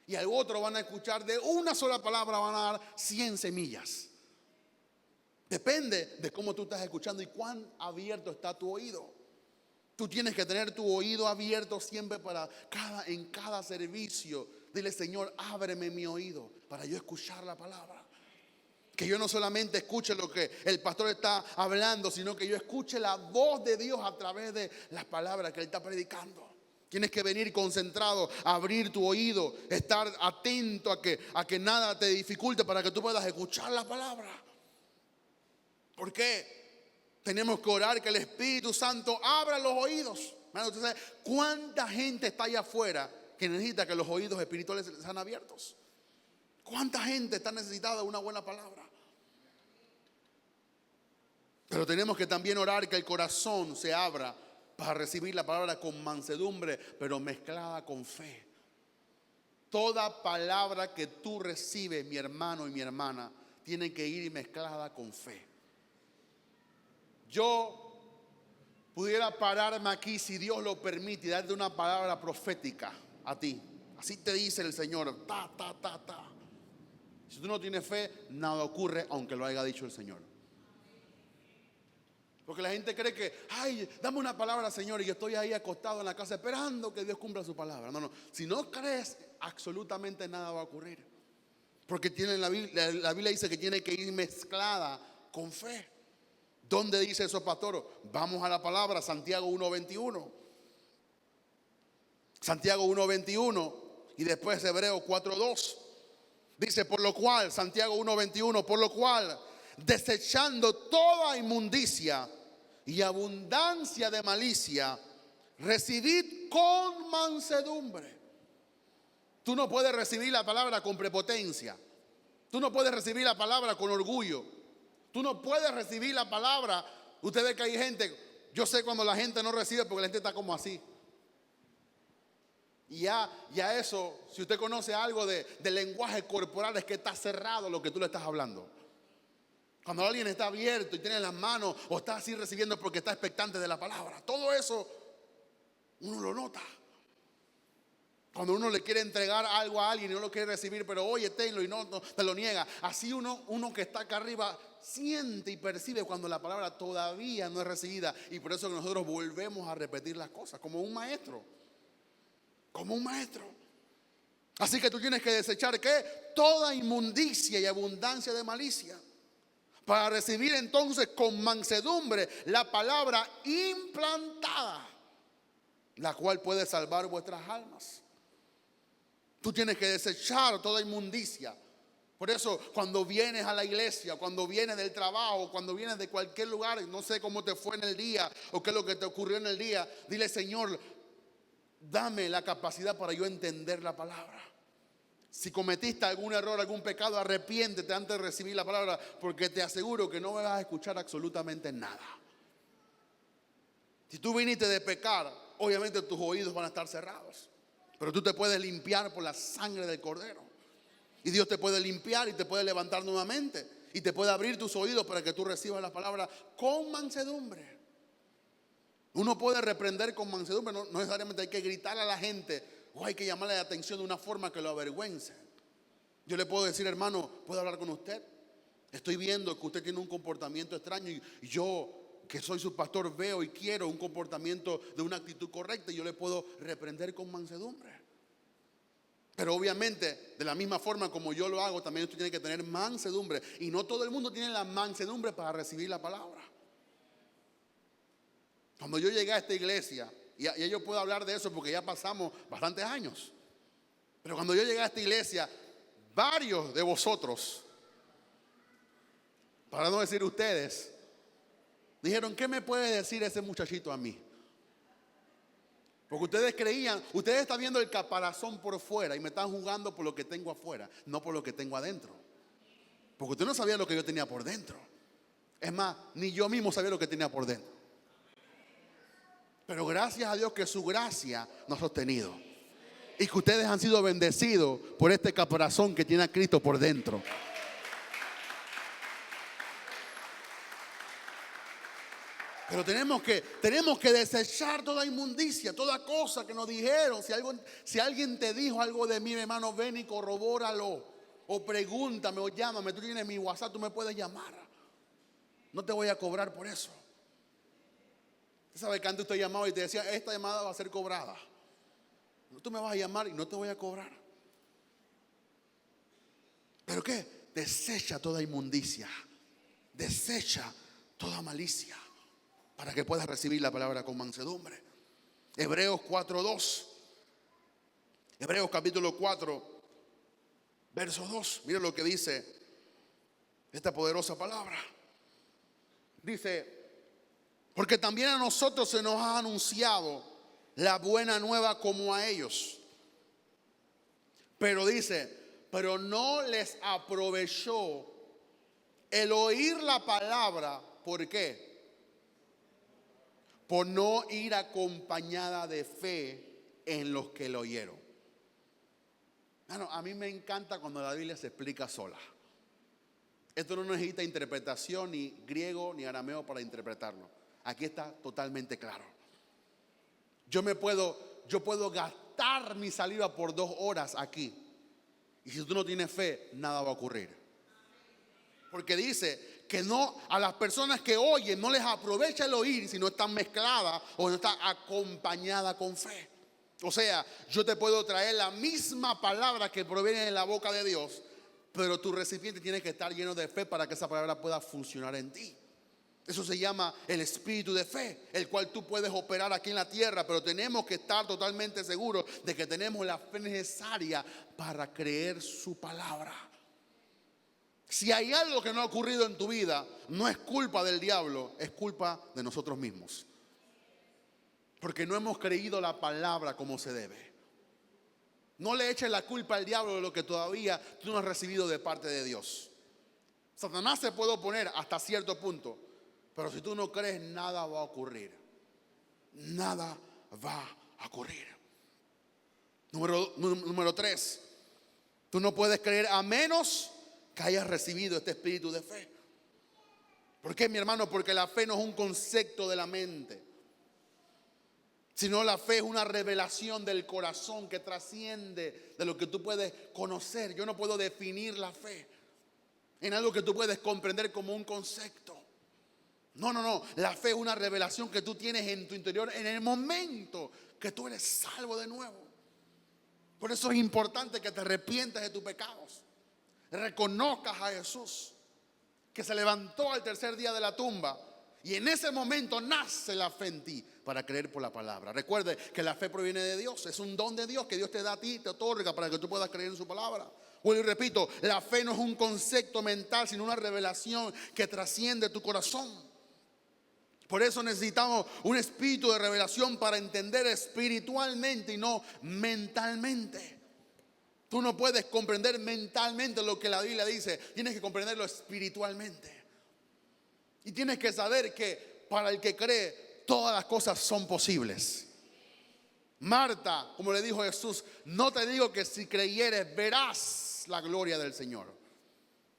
Y a otros van a escuchar de una sola palabra, van a dar 100 semillas. Depende de cómo tú estás escuchando y cuán abierto está tu oído. Tú tienes que tener tu oído abierto siempre en cada servicio. Dile, Señor, ábreme mi oído para yo escuchar la palabra. Que yo no solamente escuche lo que el pastor está hablando, sino que yo escuche la voz de Dios a través de las palabras que Él está predicando. Tienes que venir concentrado, abrir tu oído, estar atento a que nada te dificulte para que tú puedas escuchar la palabra. ¿Por qué? Tenemos que orar que el Espíritu Santo abra los oídos. ¿Usted sabe cuánta gente está allá afuera que necesita que los oídos espirituales sean abiertos? ¿Cuánta gente está necesitada de una buena palabra? Pero tenemos que también orar que el corazón se abra para recibir la palabra con mansedumbre, pero mezclada con fe. Toda palabra que tú recibes, mi hermano y mi hermana, tiene que ir mezclada con fe. Yo pudiera pararme aquí, si Dios lo permite, y darte una palabra profética a ti. Así te dice el Señor. Ta. Si tú no tienes fe, nada ocurre aunque lo haya dicho el Señor. Porque la gente cree que, ay, dame una palabra, Señor, y yo estoy ahí acostado en la casa esperando que Dios cumpla su palabra. No. Si no crees, absolutamente nada va a ocurrir. Porque la Biblia dice que tiene que ir mezclada con fe. ¿Dónde dice eso, pastor? Vamos a la palabra, Santiago 1:21. Santiago 1:21 y después Hebreos 4:2. Dice, por lo cual, Santiago 1:21, por lo cual, desechando toda inmundicia y abundancia de malicia, recibid con mansedumbre. Tú no puedes recibir la palabra con prepotencia. Tú no puedes recibir la palabra con orgullo. Tú no puedes recibir la palabra. Usted ve que hay gente, yo sé cuando la gente no recibe porque la gente está como así. Y ya eso, si usted conoce algo de lenguaje corporal, es que está cerrado lo que tú le estás hablando. Cuando alguien está abierto y tiene las manos o está así recibiendo porque está expectante de la palabra, todo eso uno lo nota. Cuando uno le quiere entregar algo a alguien y no lo quiere recibir, pero oye, tenlo, y no te lo niega. Así uno que está acá arriba siente y percibe cuando la palabra todavía no es recibida. Y por eso que nosotros volvemos a repetir las cosas como un maestro. Como un maestro. Así que tú tienes que desechar ¿qué? Toda inmundicia y abundancia de malicia, para recibir entonces con mansedumbre la palabra implantada. la cual puede salvar vuestras almas. Tú tienes que desechar toda inmundicia. Por eso, cuando vienes a la iglesia, cuando vienes del trabajo, cuando vienes de cualquier lugar, no sé cómo te fue en el día o qué es lo que te ocurrió en el día, dile: Señor, dame la capacidad para yo entender la palabra. Si cometiste algún error, algún pecado, arrepiéntete antes de recibir la palabra, porque te aseguro que no me vas a escuchar absolutamente nada. Si tú viniste de pecar, obviamente tus oídos van a estar cerrados, pero tú te puedes limpiar por la sangre del Cordero. Y Dios te puede limpiar y te puede levantar nuevamente y te puede abrir tus oídos para que tú recibas la palabra con mansedumbre. Uno puede reprender con mansedumbre, no necesariamente hay que gritar a la gente o hay que llamarle la atención de una forma que lo avergüence. Yo le puedo decir: hermano, ¿puedo hablar con usted? Estoy viendo que usted tiene un comportamiento extraño y yo, que soy su pastor, veo y quiero un comportamiento de una actitud correcta, y yo le puedo reprender con mansedumbre. Pero obviamente, de la misma forma como yo lo hago, también usted tiene que tener mansedumbre. Y no todo el mundo tiene la mansedumbre para recibir la palabra. Cuando yo llegué a esta iglesia, y yo puedo hablar de eso porque ya pasamos bastantes años, pero cuando yo llegué a esta iglesia, varios de vosotros, para no decir ustedes, dijeron: ¿qué me puede decir ese muchachito a mí? Porque ustedes creían, ustedes están viendo el caparazón por fuera y me están juzgando por lo que tengo afuera, no por lo que tengo adentro. Porque usted no sabía lo que yo tenía por dentro. Es más, ni yo mismo sabía lo que tenía por dentro. Pero gracias a Dios que su gracia nos ha sostenido. Y que ustedes han sido bendecidos por este caparazón que tiene a Cristo por dentro. Pero tenemos que desechar toda inmundicia, toda cosa que nos dijeron. Si alguien te dijo algo de mí, mi hermano, ven y corrobóralo. O pregúntame o llámame. Tú tienes mi WhatsApp, tú me puedes llamar. No te voy a cobrar por eso. Usted sabe que antes usted llamaba y te decía: esta llamada va a ser cobrada. Tú me vas a llamar y no te voy a cobrar. ¿Pero qué? Desecha toda inmundicia. Desecha toda malicia, para que puedas recibir la palabra con mansedumbre. Hebreos 4:2. Hebreos capítulo 4, verso 2. Mira lo que dice esta poderosa palabra. Dice: porque también a nosotros se nos ha anunciado la buena nueva como a ellos. Pero dice: pero no les aprovechó el oír la palabra. ¿Por qué? Por no ir acompañada de fe en los que lo oyeron. Bueno, a mí me encanta cuando la Biblia se explica sola. Esto no necesita interpretación, ni griego ni arameo para interpretarlo. Aquí está totalmente claro. Yo puedo gastar mi saliva por 2 horas aquí, y si tú no tienes fe, nada va a ocurrir. Porque dice que no, a las personas que oyen no les aprovecha el oír si no están mezcladas o no están acompañadas con fe. O sea, yo te puedo traer la misma palabra que proviene de la boca de Dios, pero tu recipiente tiene que estar lleno de fe para que esa palabra pueda funcionar en ti. Eso se llama el espíritu de fe, el cual tú puedes operar aquí en la tierra, pero tenemos que estar totalmente seguros de que tenemos la fe necesaria para creer su palabra. Si hay algo que no ha ocurrido en tu vida, no es culpa del diablo, es culpa de nosotros mismos. Porque no hemos creído la palabra como se debe. No le eches la culpa al diablo de lo que todavía tú no has recibido de parte de Dios. Satanás se puede oponer hasta cierto punto, pero si tú no crees, nada va a ocurrir. Nada va a ocurrir. Número 3. Tú no puedes creer a menos que hayas recibido este espíritu de fe. ¿Por qué, mi hermano? Porque la fe no es un concepto de la mente, sino la fe es una revelación del corazón que trasciende de lo que tú puedes conocer. Yo no puedo definir la fe en algo que tú puedes comprender como un concepto. No. La fe es una revelación que tú tienes en tu interior en el momento que tú eres salvo de nuevo. Por eso es importante que te arrepientas de tus pecados. Reconozcas a Jesús, que se levantó al tercer día de la tumba Y en ese momento nace la fe en ti para creer por la palabra. Recuerde que la fe proviene de Dios. Es un don de Dios que Dios te da a ti, te otorga para que tú puedas creer en su palabra. Bueno, y repito, la fe no es un concepto mental, sino una revelación que trasciende tu corazón. Por eso necesitamos un espíritu de revelación para entender espiritualmente y no mentalmente. Tú no puedes comprender mentalmente lo que la Biblia dice. Tienes que comprenderlo espiritualmente. Y tienes que saber que para el que cree, todas las cosas son posibles. Marta, como le dijo Jesús, no te digo que si creyeres verás la gloria del Señor.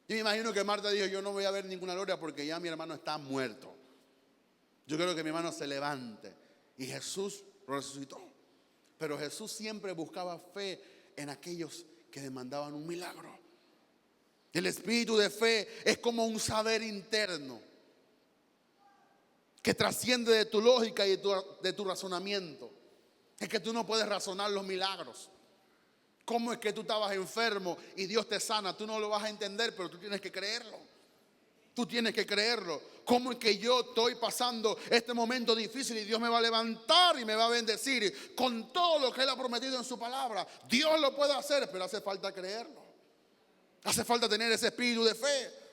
Yo me imagino que Marta dijo, yo no voy a ver ninguna gloria porque ya mi hermano está muerto. Yo quiero que mi hermano se levante. Y Jesús lo resucitó. Pero Jesús siempre buscaba fe en aquellos que demandaban un milagro. El espíritu de fe es como un saber interno que trasciende de tu lógica y de tu razonamiento. Es que tú no puedes razonar los milagros. ¿Cómo es que tú estabas enfermo y Dios te sana? Tú no lo vas a entender, pero tú tienes que creerlo. Tú tienes que creerlo. ¿Cómo es que yo estoy pasando este momento difícil y Dios me va a levantar y me va a bendecir con todo lo que Él ha prometido en su palabra? Dios lo puede hacer, pero hace falta creerlo. Hace falta tener ese espíritu de fe.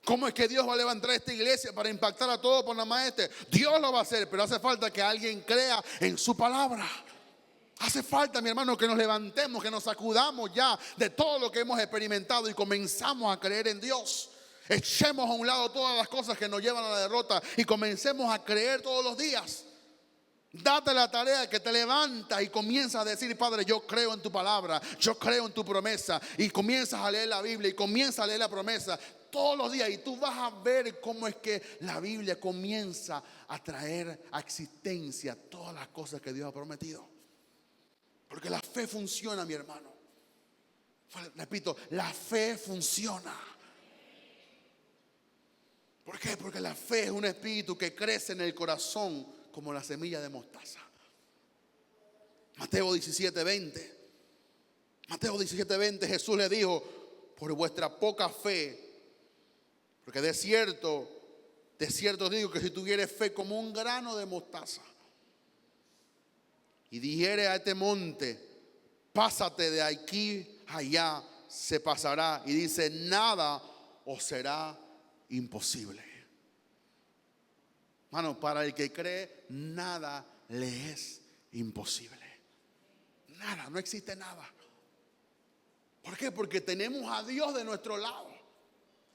¿Cómo es que Dios va a levantar esta iglesia para impactar a todos por la maestra? Dios lo va a hacer, pero hace falta que alguien crea en su palabra. Hace falta, mi hermano, que nos levantemos, que nos sacudamos ya de todo lo que hemos experimentado y comenzamos a creer en Dios. Echemos a un lado todas las cosas que nos llevan a la derrota y comencemos a creer todos los días. Date la tarea que te levantas y comienzas a decir, Padre, yo creo en tu palabra, yo creo en tu promesa. Y comienzas a leer la Biblia y comienzas a leer la promesa todos los días. Y tú vas a ver cómo es que la Biblia comienza a traer a existencia todas las cosas que Dios ha prometido. Porque la fe funciona, mi hermano. Repito, la fe funciona. ¿Por qué? Porque la fe es un espíritu que crece en el corazón como la semilla de mostaza. Mateo 17:20. Mateo 17:20, Jesús le dijo, por vuestra poca fe, porque de cierto os digo que si tuvieres fe como un grano de mostaza, y dijere a este monte, pásate de aquí allá, se pasará. Y dice, nada os será imposible. Hermano, para el que cree, nada le es imposible. Nada, no existe nada. ¿Por qué? Porque tenemos a Dios de nuestro lado.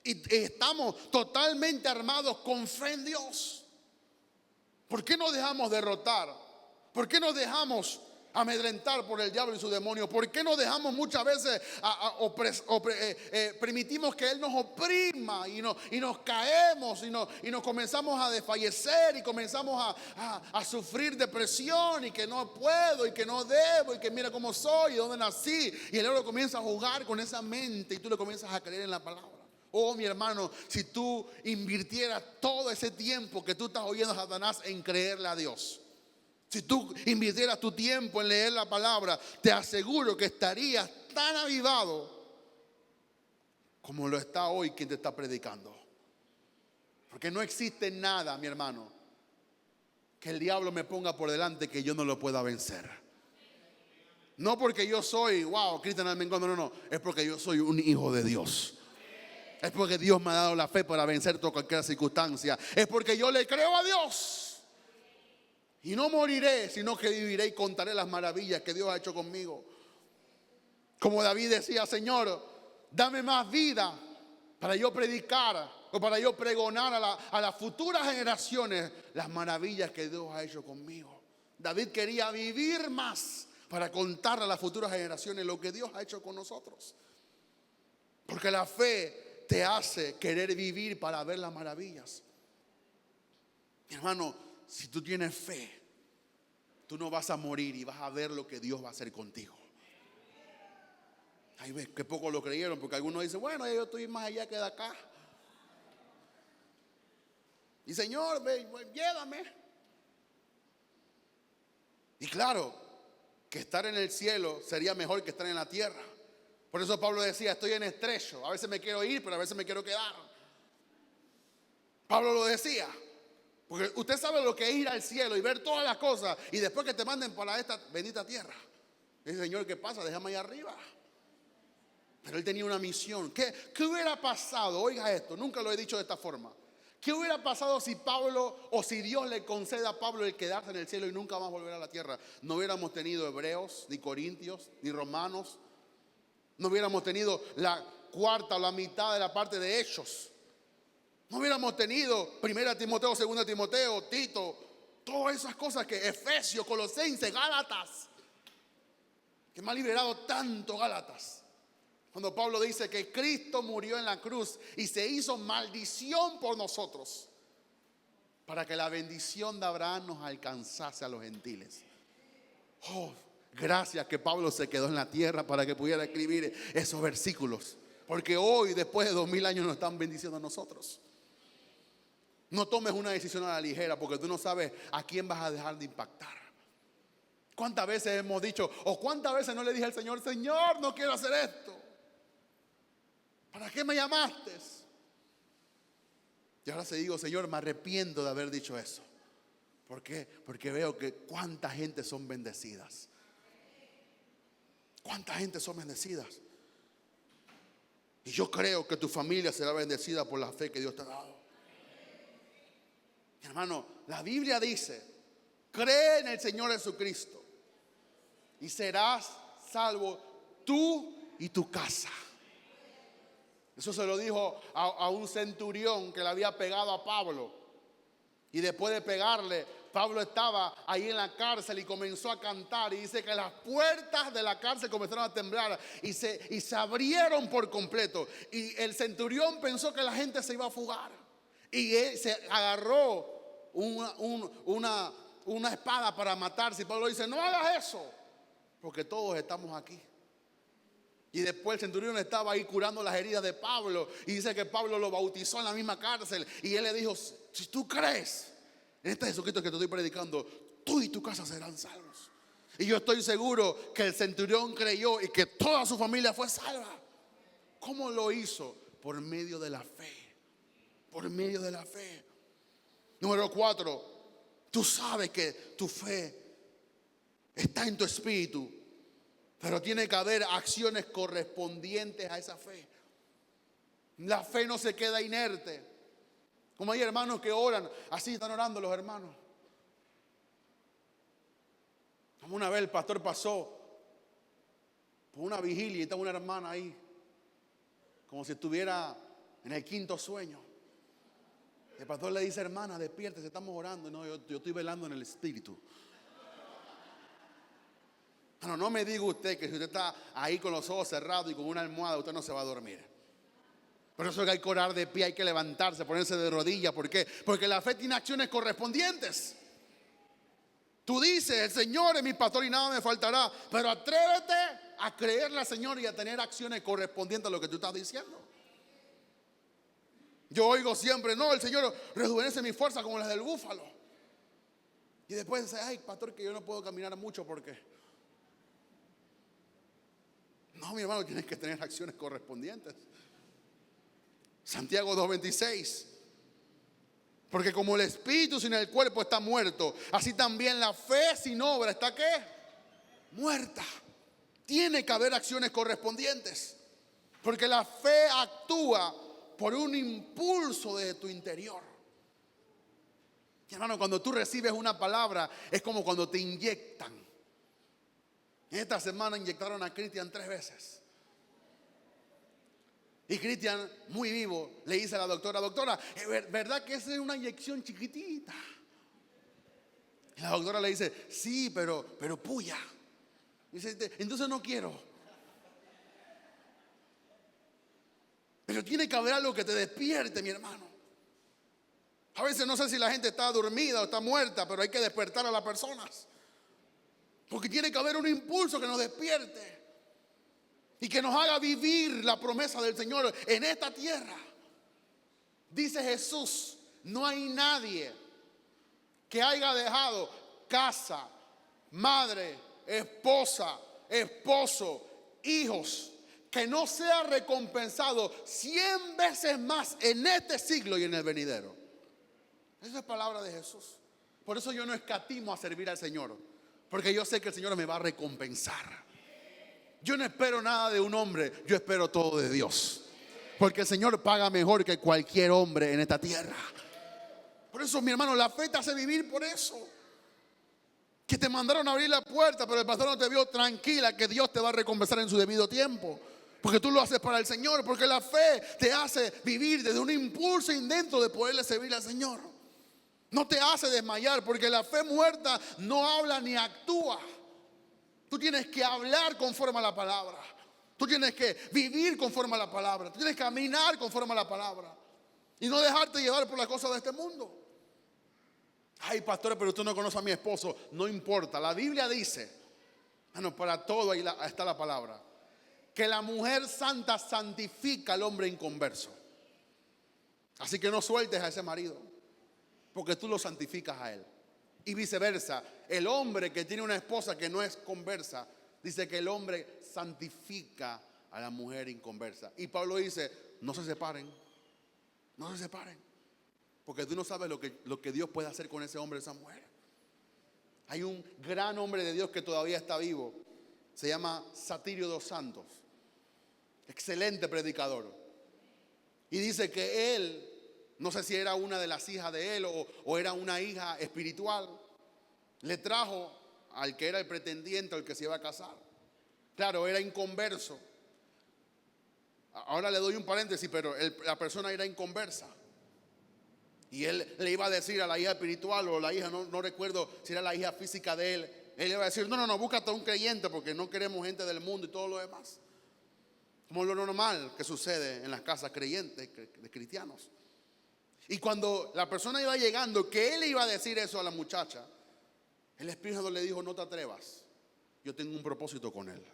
Y estamos totalmente armados con fe en Dios. ¿Por qué nos dejamos derrotar? ¿Por qué nos dejamos amedrentar por el diablo y su demonio? ¿Por qué nos dejamos muchas veces permitimos que Él nos oprima y nos caemos y nos comenzamos a desfallecer y comenzamos a sufrir depresión y que no puedo y que no debo y que mira cómo soy y dónde nací? Y el diablo comienza a jugar con esa mente y tú le comienzas a creer en la palabra. Oh, mi hermano, si tú invirtieras todo ese tiempo que tú estás oyendo a Satanás en creerle a Dios, si tú invirtieras tu tiempo en leer la palabra, te aseguro que estarías tan avivado como lo está hoy quien te está predicando. Porque no existe nada, mi hermano, que el diablo me ponga por delante que yo no lo pueda vencer. No porque yo soy, wow, Cristian Almengón, no, es porque yo soy un hijo de Dios. Es porque Dios me ha dado la fe para vencer toda cualquier circunstancia. Es porque yo le creo a Dios. Y no moriré, sino que viviré y contaré las maravillas que Dios ha hecho conmigo. Como David decía, Señor, dame más vida para yo predicar o para yo pregonar a las futuras generaciones las maravillas que Dios ha hecho conmigo. David quería vivir más para contar a las futuras generaciones lo que Dios ha hecho con nosotros. Porque la fe te hace querer vivir para ver las maravillas. Mi hermano, si tú tienes fe, tú no vas a morir y vas a ver lo que Dios va a hacer contigo. Ahí ves que pocos lo creyeron, porque algunos dicen, bueno, yo estoy más allá que de acá. Y Señor, llévame. Y claro, que estar en el cielo sería mejor que estar en la tierra. Por eso Pablo decía, estoy en estrecho. A veces me quiero ir, pero a veces me quiero quedar. Pablo lo decía. Porque usted sabe lo que es ir al cielo y ver todas las cosas y después que te manden para esta bendita tierra. Ese Señor, ¿qué pasa? Déjame allá arriba. Pero él tenía una misión. ¿Qué hubiera pasado? Oiga esto, nunca lo he dicho de esta forma. ¿Qué hubiera pasado si Pablo o si Dios le concede a Pablo el quedarse en el cielo y nunca más volver a la tierra? No hubiéramos tenido hebreos, ni corintios, ni romanos. No hubiéramos tenido la cuarta o la mitad de la parte de Hechos. No hubiéramos tenido 1 Timoteo, 2 Timoteo, Tito, todas esas cosas que Efesios, Colosenses, Gálatas, que me ha liberado tanto Gálatas. Cuando Pablo dice que Cristo murió en la cruz y se hizo maldición por nosotros, para que la bendición de Abraham nos alcanzase a los gentiles. Oh, gracias que Pablo se quedó en la tierra para que pudiera escribir esos versículos. Porque hoy, después de 2000 años, nos están bendiciendo a nosotros. No tomes una decisión a la ligera, porque tú no sabes a quién vas a dejar de impactar. ¿Cuántas veces hemos dicho, o cuántas veces no le dije al Señor, Señor, no quiero hacer esto? ¿Para qué me llamaste? Y ahora se digo, Señor, me arrepiento de haber dicho eso. ¿Por qué? Porque veo que cuánta gente son bendecidas. ¿Cuánta gente son bendecidas? Y yo creo que tu familia será bendecida por la fe que Dios te ha dado. Mi hermano, la Biblia dice, cree en el Señor Jesucristo y serás salvo tú y tu casa. Eso se lo dijo a un centurión que le había pegado a Pablo. Y después de pegarle, Pablo estaba ahí en la cárcel y comenzó a cantar. Y dice que las puertas de la cárcel comenzaron a temblar y se abrieron por completo. Y el centurión pensó que la gente se iba a fugar. Y él se agarró una espada para matarse. Y Pablo dice, no hagas eso, porque todos estamos aquí. Y después el centurión estaba ahí curando las heridas de Pablo. Y dice que Pablo lo bautizó en la misma cárcel. Y él le dijo, si tú crees en este Jesucristo que te estoy predicando, tú y tu casa serán salvos. Y yo estoy seguro que el centurión creyó y que toda su familia fue salva. ¿Cómo lo hizo? Por medio de la fe. Por medio de la fe. Número 4, tú sabes que tu fe está en tu espíritu, pero tiene que haber acciones correspondientes a esa fe. La fe no se queda inerte. Como hay hermanos que oran, así están orando los hermanos. Como una vez el pastor pasó por una vigilia y estaba una hermana ahí, como si estuviera en el quinto sueño. El pastor le dice, hermana, despiértese, estamos orando. No, yo estoy velando en el espíritu. No me diga usted que si usted está ahí con los ojos cerrados y con una almohada, usted no se va a dormir. Por eso es que hay que orar de pie, hay que levantarse, ponerse de rodillas. ¿Por qué? Porque la fe tiene acciones correspondientes. Tú dices, el Señor es mi pastor y nada me faltará. Pero atrévete a creerle al Señor y a tener acciones correspondientes a lo que tú estás diciendo. Yo oigo siempre, no, el Señor rejuvenece mi fuerza como las del búfalo. Y después dice, ay, pastor, que yo no puedo caminar mucho porque... No, mi hermano, tienes que tener acciones correspondientes. Santiago 2:26. Porque como el espíritu sin el cuerpo está muerto, así también la fe sin obra está ¿qué? Muerta. Tiene que haber acciones correspondientes. Porque la fe actúa por un impulso de tu interior. Y hermano, cuando tú recibes una palabra, es como cuando te inyectan. Esta semana inyectaron a Cristian 3 veces. Y Cristian, muy vivo, le dice a la doctora, ¿verdad que esa es una inyección chiquitita? Y la doctora le dice, sí, pero puya. Dice, entonces no quiero. Pero tiene que haber algo que te despierte, mi hermano. A veces no sé si la gente está dormida o está muerta, pero hay que despertar a las personas. Porque tiene que haber un impulso que nos despierte y que nos haga vivir la promesa del Señor en esta tierra. Dice Jesús, no hay nadie que haya dejado casa, madre, esposa, esposo, hijos, que no sea recompensado 100 veces más en este siglo y en el venidero. Esa es palabra de Jesús. Por eso yo no escatimo a servir al Señor, porque yo sé que el Señor me va a recompensar. Yo no espero nada de un hombre, yo espero todo de Dios, porque el Señor paga mejor que cualquier hombre en esta tierra. Por eso, mi hermano, la fe te hace vivir por eso. Que te mandaron a abrir la puerta, pero el pastor no te vio, tranquila, que Dios te va a recompensar en su debido tiempo. Porque tú lo haces para el Señor, porque la fe te hace vivir desde un impulso dentro de poderle servir al Señor. No te hace desmayar, porque la fe muerta no habla ni actúa. Tú tienes que hablar conforme a la palabra. Tú tienes que vivir conforme a la palabra. Tú tienes que caminar conforme a la palabra. Y no dejarte llevar por las cosas de este mundo. Ay, pastor, pero usted no conoce a mi esposo. No importa, la Biblia dice, bueno, para todo ahí está la palabra, que la mujer santa santifica al hombre inconverso. Así que no sueltes a ese marido, porque tú lo santificas a él. Y viceversa, el hombre que tiene una esposa que no es conversa, dice que el hombre santifica a la mujer inconversa. Y Pablo dice, no se separen, no se separen. Porque tú no sabes lo que Dios puede hacer con ese hombre, esa mujer. Hay un gran hombre de Dios que todavía está vivo. Se llama Satirio dos Santos. Excelente predicador. Y dice que él, no sé si era una de las hijas de él o era una hija espiritual, le trajo al que era el pretendiente, al que se iba a casar. Claro, era inconverso. Ahora le doy un paréntesis, pero la persona era inconversa. Y él le iba a decir a la hija espiritual o la hija, no recuerdo si era la hija física de él. Él le iba a decir, no, búscate un creyente porque no queremos gente del mundo y todo lo demás. Como lo normal que sucede en las casas creyentes de cristianos. Y cuando la persona iba llegando, que él le iba a decir eso a la muchacha, el Espíritu Santo le dijo, no te atrevas, yo tengo un propósito con él.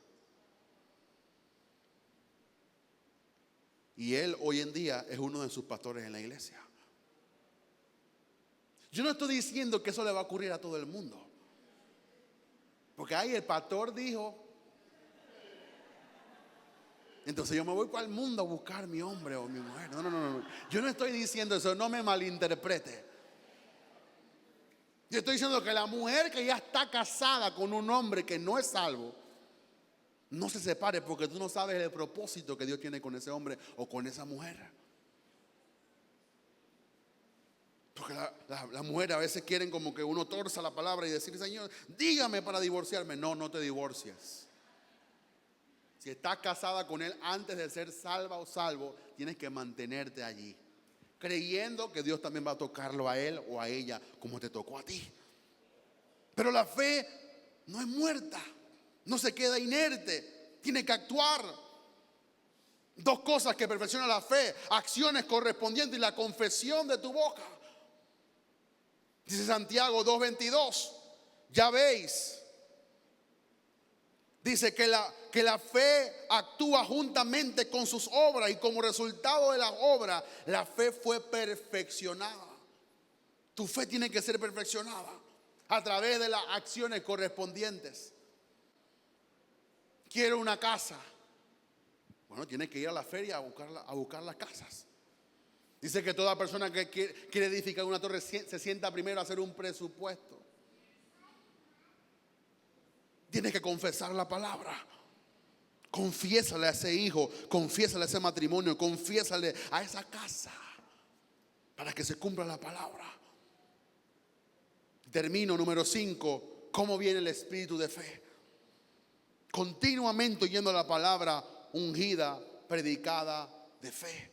Y él hoy en día es uno de sus pastores en la iglesia. Yo no estoy diciendo que eso le va a ocurrir a todo el mundo. Porque ahí el pastor dijo, entonces yo me voy para el mundo a buscar mi hombre o mi mujer. No. Yo no estoy diciendo eso, no me malinterprete. Yo estoy diciendo que la mujer que ya está casada con un hombre que no es salvo, no se separe, porque tú no sabes el propósito que Dios tiene con ese hombre o con esa mujer. Porque las mujeres a veces quieren como que uno torza la palabra y decir, Señor, dígame para divorciarme. No te divorcies. Si estás casada con él antes de ser salva o salvo, tienes que mantenerte allí, creyendo que Dios también va a tocarlo a él o a ella como te tocó a ti. Pero la fe no es muerta, no se queda inerte, tiene que actuar. Dos cosas que perfeccionan la fe: acciones correspondientes y la confesión de tu boca. Dice Santiago 2:22, ya veis, dice que la fe actúa juntamente con sus obras, y como resultado de las obras, la fe fue perfeccionada. Tu fe tiene que ser perfeccionada a través de las acciones correspondientes. Quiero una casa. Bueno, tienes que ir a la feria a buscar las casas. Dice que toda persona que quiere edificar una torre se sienta primero a hacer un presupuesto. Tienes que confesar la palabra. Confiésale a ese hijo, confiésale a ese matrimonio, confiésale a esa casa, para que se cumpla la palabra. Termino, número 5. ¿Cómo viene el espíritu de fe? Continuamente oyendo la palabra ungida, predicada de fe.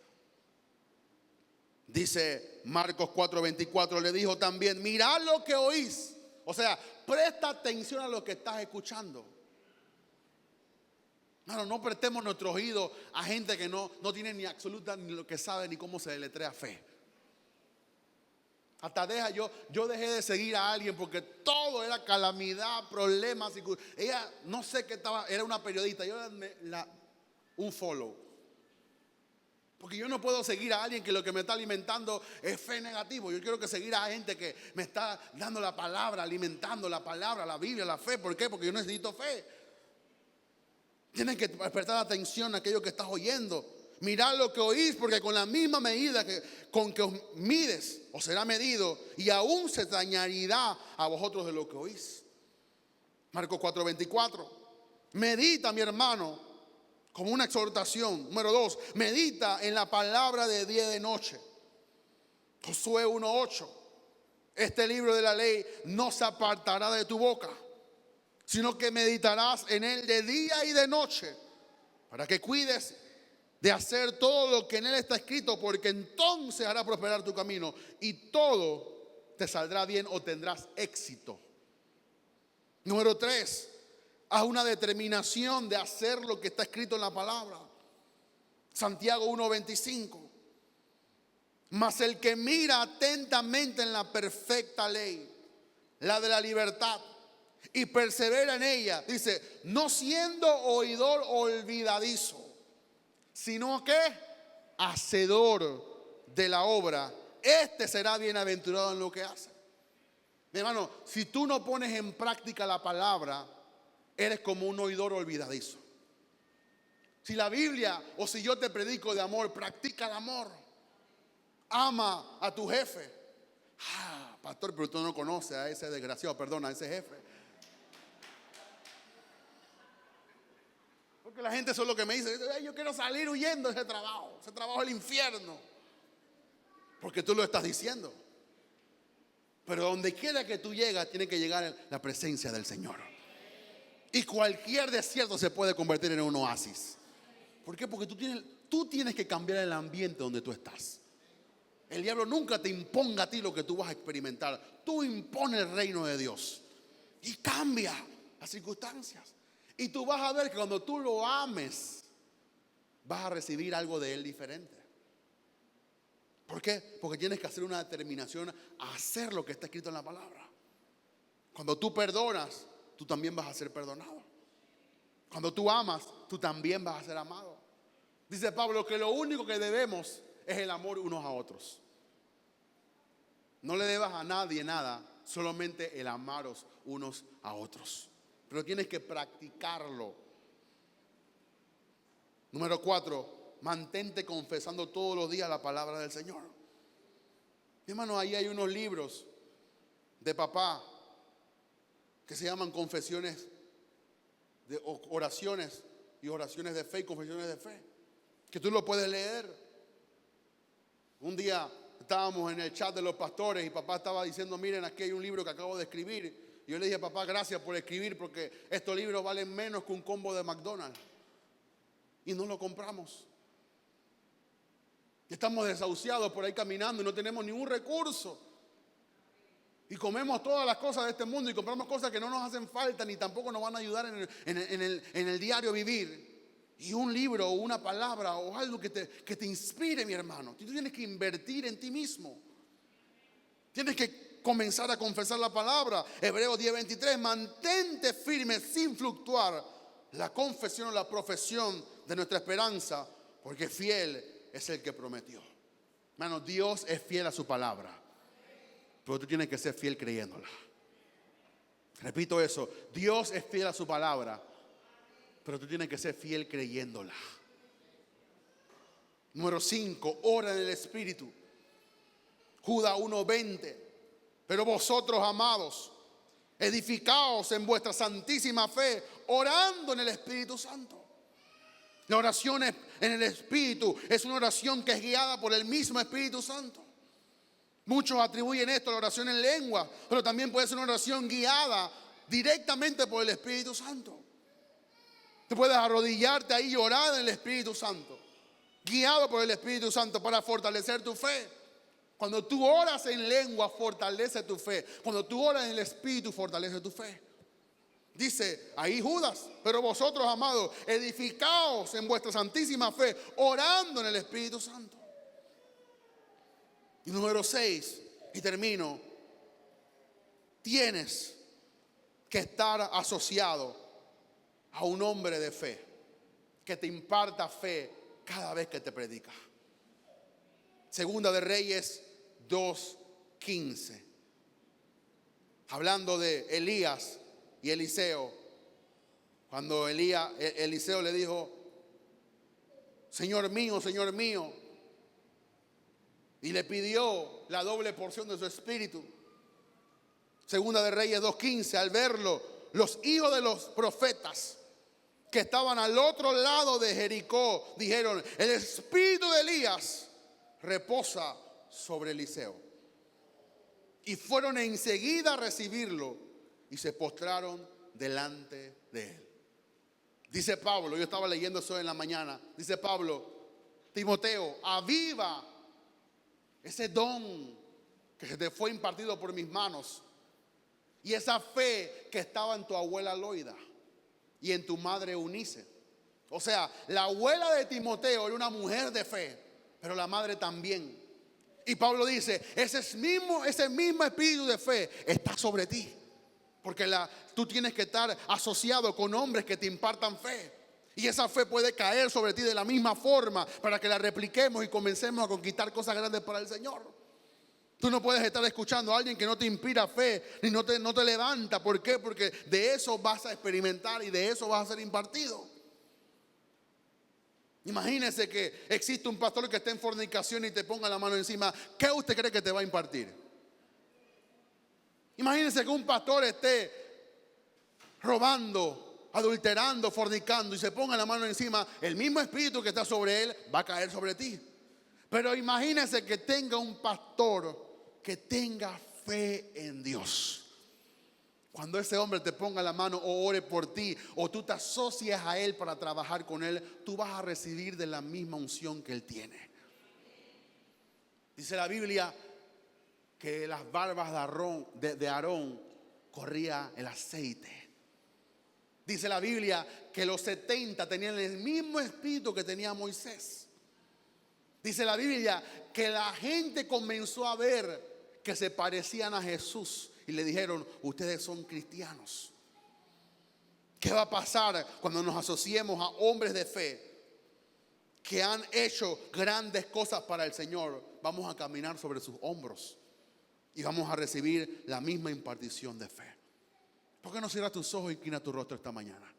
Dice Marcos 4:24, le dijo también, mirad lo que oís. O sea, presta atención a lo que estás escuchando. No prestemos nuestro oído a gente que no tiene ni absoluta ni lo que sabe ni cómo se deletrea fe. Hasta yo dejé de seguir a alguien porque todo era calamidad, problemas. Ella no sé qué estaba, era una periodista. Yo un follow. Porque yo no puedo seguir a alguien que lo que me está alimentando es fe negativo. Yo quiero que seguir a gente que me está dando la palabra, alimentando la palabra, la Biblia, la fe. ¿Por qué? Porque yo necesito fe. Tienes que prestar atención a aquello que estás oyendo. Mirad lo que oís, porque con la misma medida con que os mides, os será medido, y aún se te añadirá a vosotros de lo que oís. Marcos 4:24. Medita, mi hermano, como una exhortación. Número 2, medita en la palabra de día y de noche. Josué 1:8. Este libro de la ley no se apartará de tu boca, sino que meditarás en él de día y de noche, para que cuides de hacer todo lo que en él está escrito, porque entonces hará prosperar tu camino y todo te saldrá bien o tendrás éxito. Número 3, haz una determinación de hacer lo que está escrito en la palabra. Santiago 1:25. Mas el que mira atentamente en la perfecta ley, la de la libertad, y persevera en ella, dice, no siendo oidor olvidadizo, sino que hacedor de la obra, este será bienaventurado en lo que hace. Mi hermano, si tú no pones en práctica la palabra, eres como un oidor olvidadizo. Si la Biblia o si yo te predico de amor, practica el amor. Ama a tu jefe. Pastor, pero tú no conoces a ese desgraciado, perdona, a ese jefe. Porque la gente eso es lo que me dice. Yo quiero salir huyendo de ese trabajo. Ese trabajo es el infierno. Porque tú lo estás diciendo. Pero donde quiera que tú llegas, tiene que llegar la presencia del Señor. Y cualquier desierto se puede convertir en un oasis. ¿Por qué? Porque tú tienes que cambiar el ambiente donde tú estás. El diablo nunca te imponga a ti lo que tú vas a experimentar. Tú impones el reino de Dios y cambia las circunstancias. Y tú vas a ver que cuando tú lo ames, vas a recibir algo de él diferente. ¿Por qué? Porque tienes que hacer una determinación a hacer lo que está escrito en la palabra. Cuando tú perdonas, tú también vas a ser perdonado. Cuando tú amas, tú también vas a ser amado. Dice Pablo que lo único que debemos es el amor unos a otros. No le debas a nadie nada, solamente el amaros unos a otros. Pero tienes que practicarlo. Número 4, mantente confesando todos los días la palabra del Señor. Mi hermano, ahí hay unos libros de papá que se llaman confesiones de oraciones y oraciones de fe y confesiones de fe, que tú lo puedes leer. Un día estábamos en el chat de los pastores y papá estaba diciendo, miren, aquí hay un libro que acabo de escribir. Y yo le dije, papá, gracias por escribir, porque estos libros valen menos que un combo de McDonald's. Y no lo compramos. Estamos desahuciados por ahí caminando y no tenemos ningún recurso. Y comemos todas las cosas de este mundo y compramos cosas que no nos hacen falta ni tampoco nos van a ayudar en el diario vivir. Y un libro o una palabra o algo que te inspire, mi hermano. Tú tienes que invertir en ti mismo. Tienes que comenzar a confesar la palabra. Hebreos 10:23. Mantente firme sin fluctuar la confesión o la profesión de nuestra esperanza, porque fiel es el que prometió. Hermano, Dios es fiel a su palabra, pero tú tienes que ser fiel creyéndola. Repito eso. Dios es fiel a su palabra, pero tú tienes que ser fiel creyéndola. Número 5, ora en el Espíritu. Judas 1:20. Pero vosotros, amados, edificaos en vuestra santísima fe, orando en el Espíritu Santo. La oración en el Espíritu es una oración que es guiada por el mismo Espíritu Santo. Muchos atribuyen esto a la oración en lengua, pero también puede ser una oración guiada directamente por el Espíritu Santo. Tú puedes arrodillarte ahí y orar en el Espíritu Santo, guiado por el Espíritu Santo para fortalecer tu fe. Cuando tú oras en lengua, fortalece tu fe. Cuando tú oras en el Espíritu, fortalece tu fe. Dice ahí Judas, pero vosotros, amados, edificaos en vuestra santísima fe, orando en el Espíritu Santo. Y número 6, y termino, tienes que estar asociado a un hombre de fe que te imparta fe cada vez que te predica. Segunda de Reyes 2:15. Hablando de Elías y Eliseo. Cuando Eliseo le dijo, Señor mío, y le pidió la doble porción de su espíritu. Segunda de Reyes 2:15, al verlo, los hijos de los profetas que estaban al otro lado de Jericó dijeron: el espíritu de Elías reposa sobre Eliseo. Y fueron enseguida a recibirlo y se postraron delante de él. Dice Pablo, yo estaba leyendo eso en la mañana, dice Pablo: Timoteo, aviva ese don que se te fue impartido por mis manos y esa fe que estaba en tu abuela Loida y en tu madre Eunice. O sea, la abuela de Timoteo era una mujer de fe, pero la madre también. Y Pablo dice: ese mismo espíritu de fe está sobre ti, porque tú tienes que estar asociado con hombres que te impartan fe. Y esa fe puede caer sobre ti de la misma forma para que la repliquemos y comencemos a conquistar cosas grandes para el Señor. Tú no puedes estar escuchando a alguien que no te inspira fe, ni no te levanta. ¿Por qué? Porque de eso vas a experimentar y de eso vas a ser impartido. Imagínese que existe un pastor que esté en fornicación y te ponga la mano encima. ¿Qué usted cree que te va a impartir? Imagínese que un pastor esté robando, adulterando, fornicando y se ponga la mano encima. El mismo espíritu que está sobre él va a caer sobre ti. Pero imagínese que tenga un pastor que tenga fe en Dios. Cuando ese hombre te ponga la mano o ore por ti, o tú te asocias a él para trabajar con él, tú vas a recibir de la misma unción que él tiene. Dice la Biblia que las barbas de Aarón corría el aceite. Dice la Biblia que los 70 tenían el mismo espíritu que tenía Moisés. Dice la Biblia que la gente comenzó a ver que se parecían a Jesús y le dijeron: ustedes son cristianos. ¿Qué va a pasar cuando nos asociemos a hombres de fe que han hecho grandes cosas para el Señor? Vamos a caminar sobre sus hombros y vamos a recibir la misma impartición de fe. ¿Por qué no cierras tus ojos y inclina tu rostro esta mañana?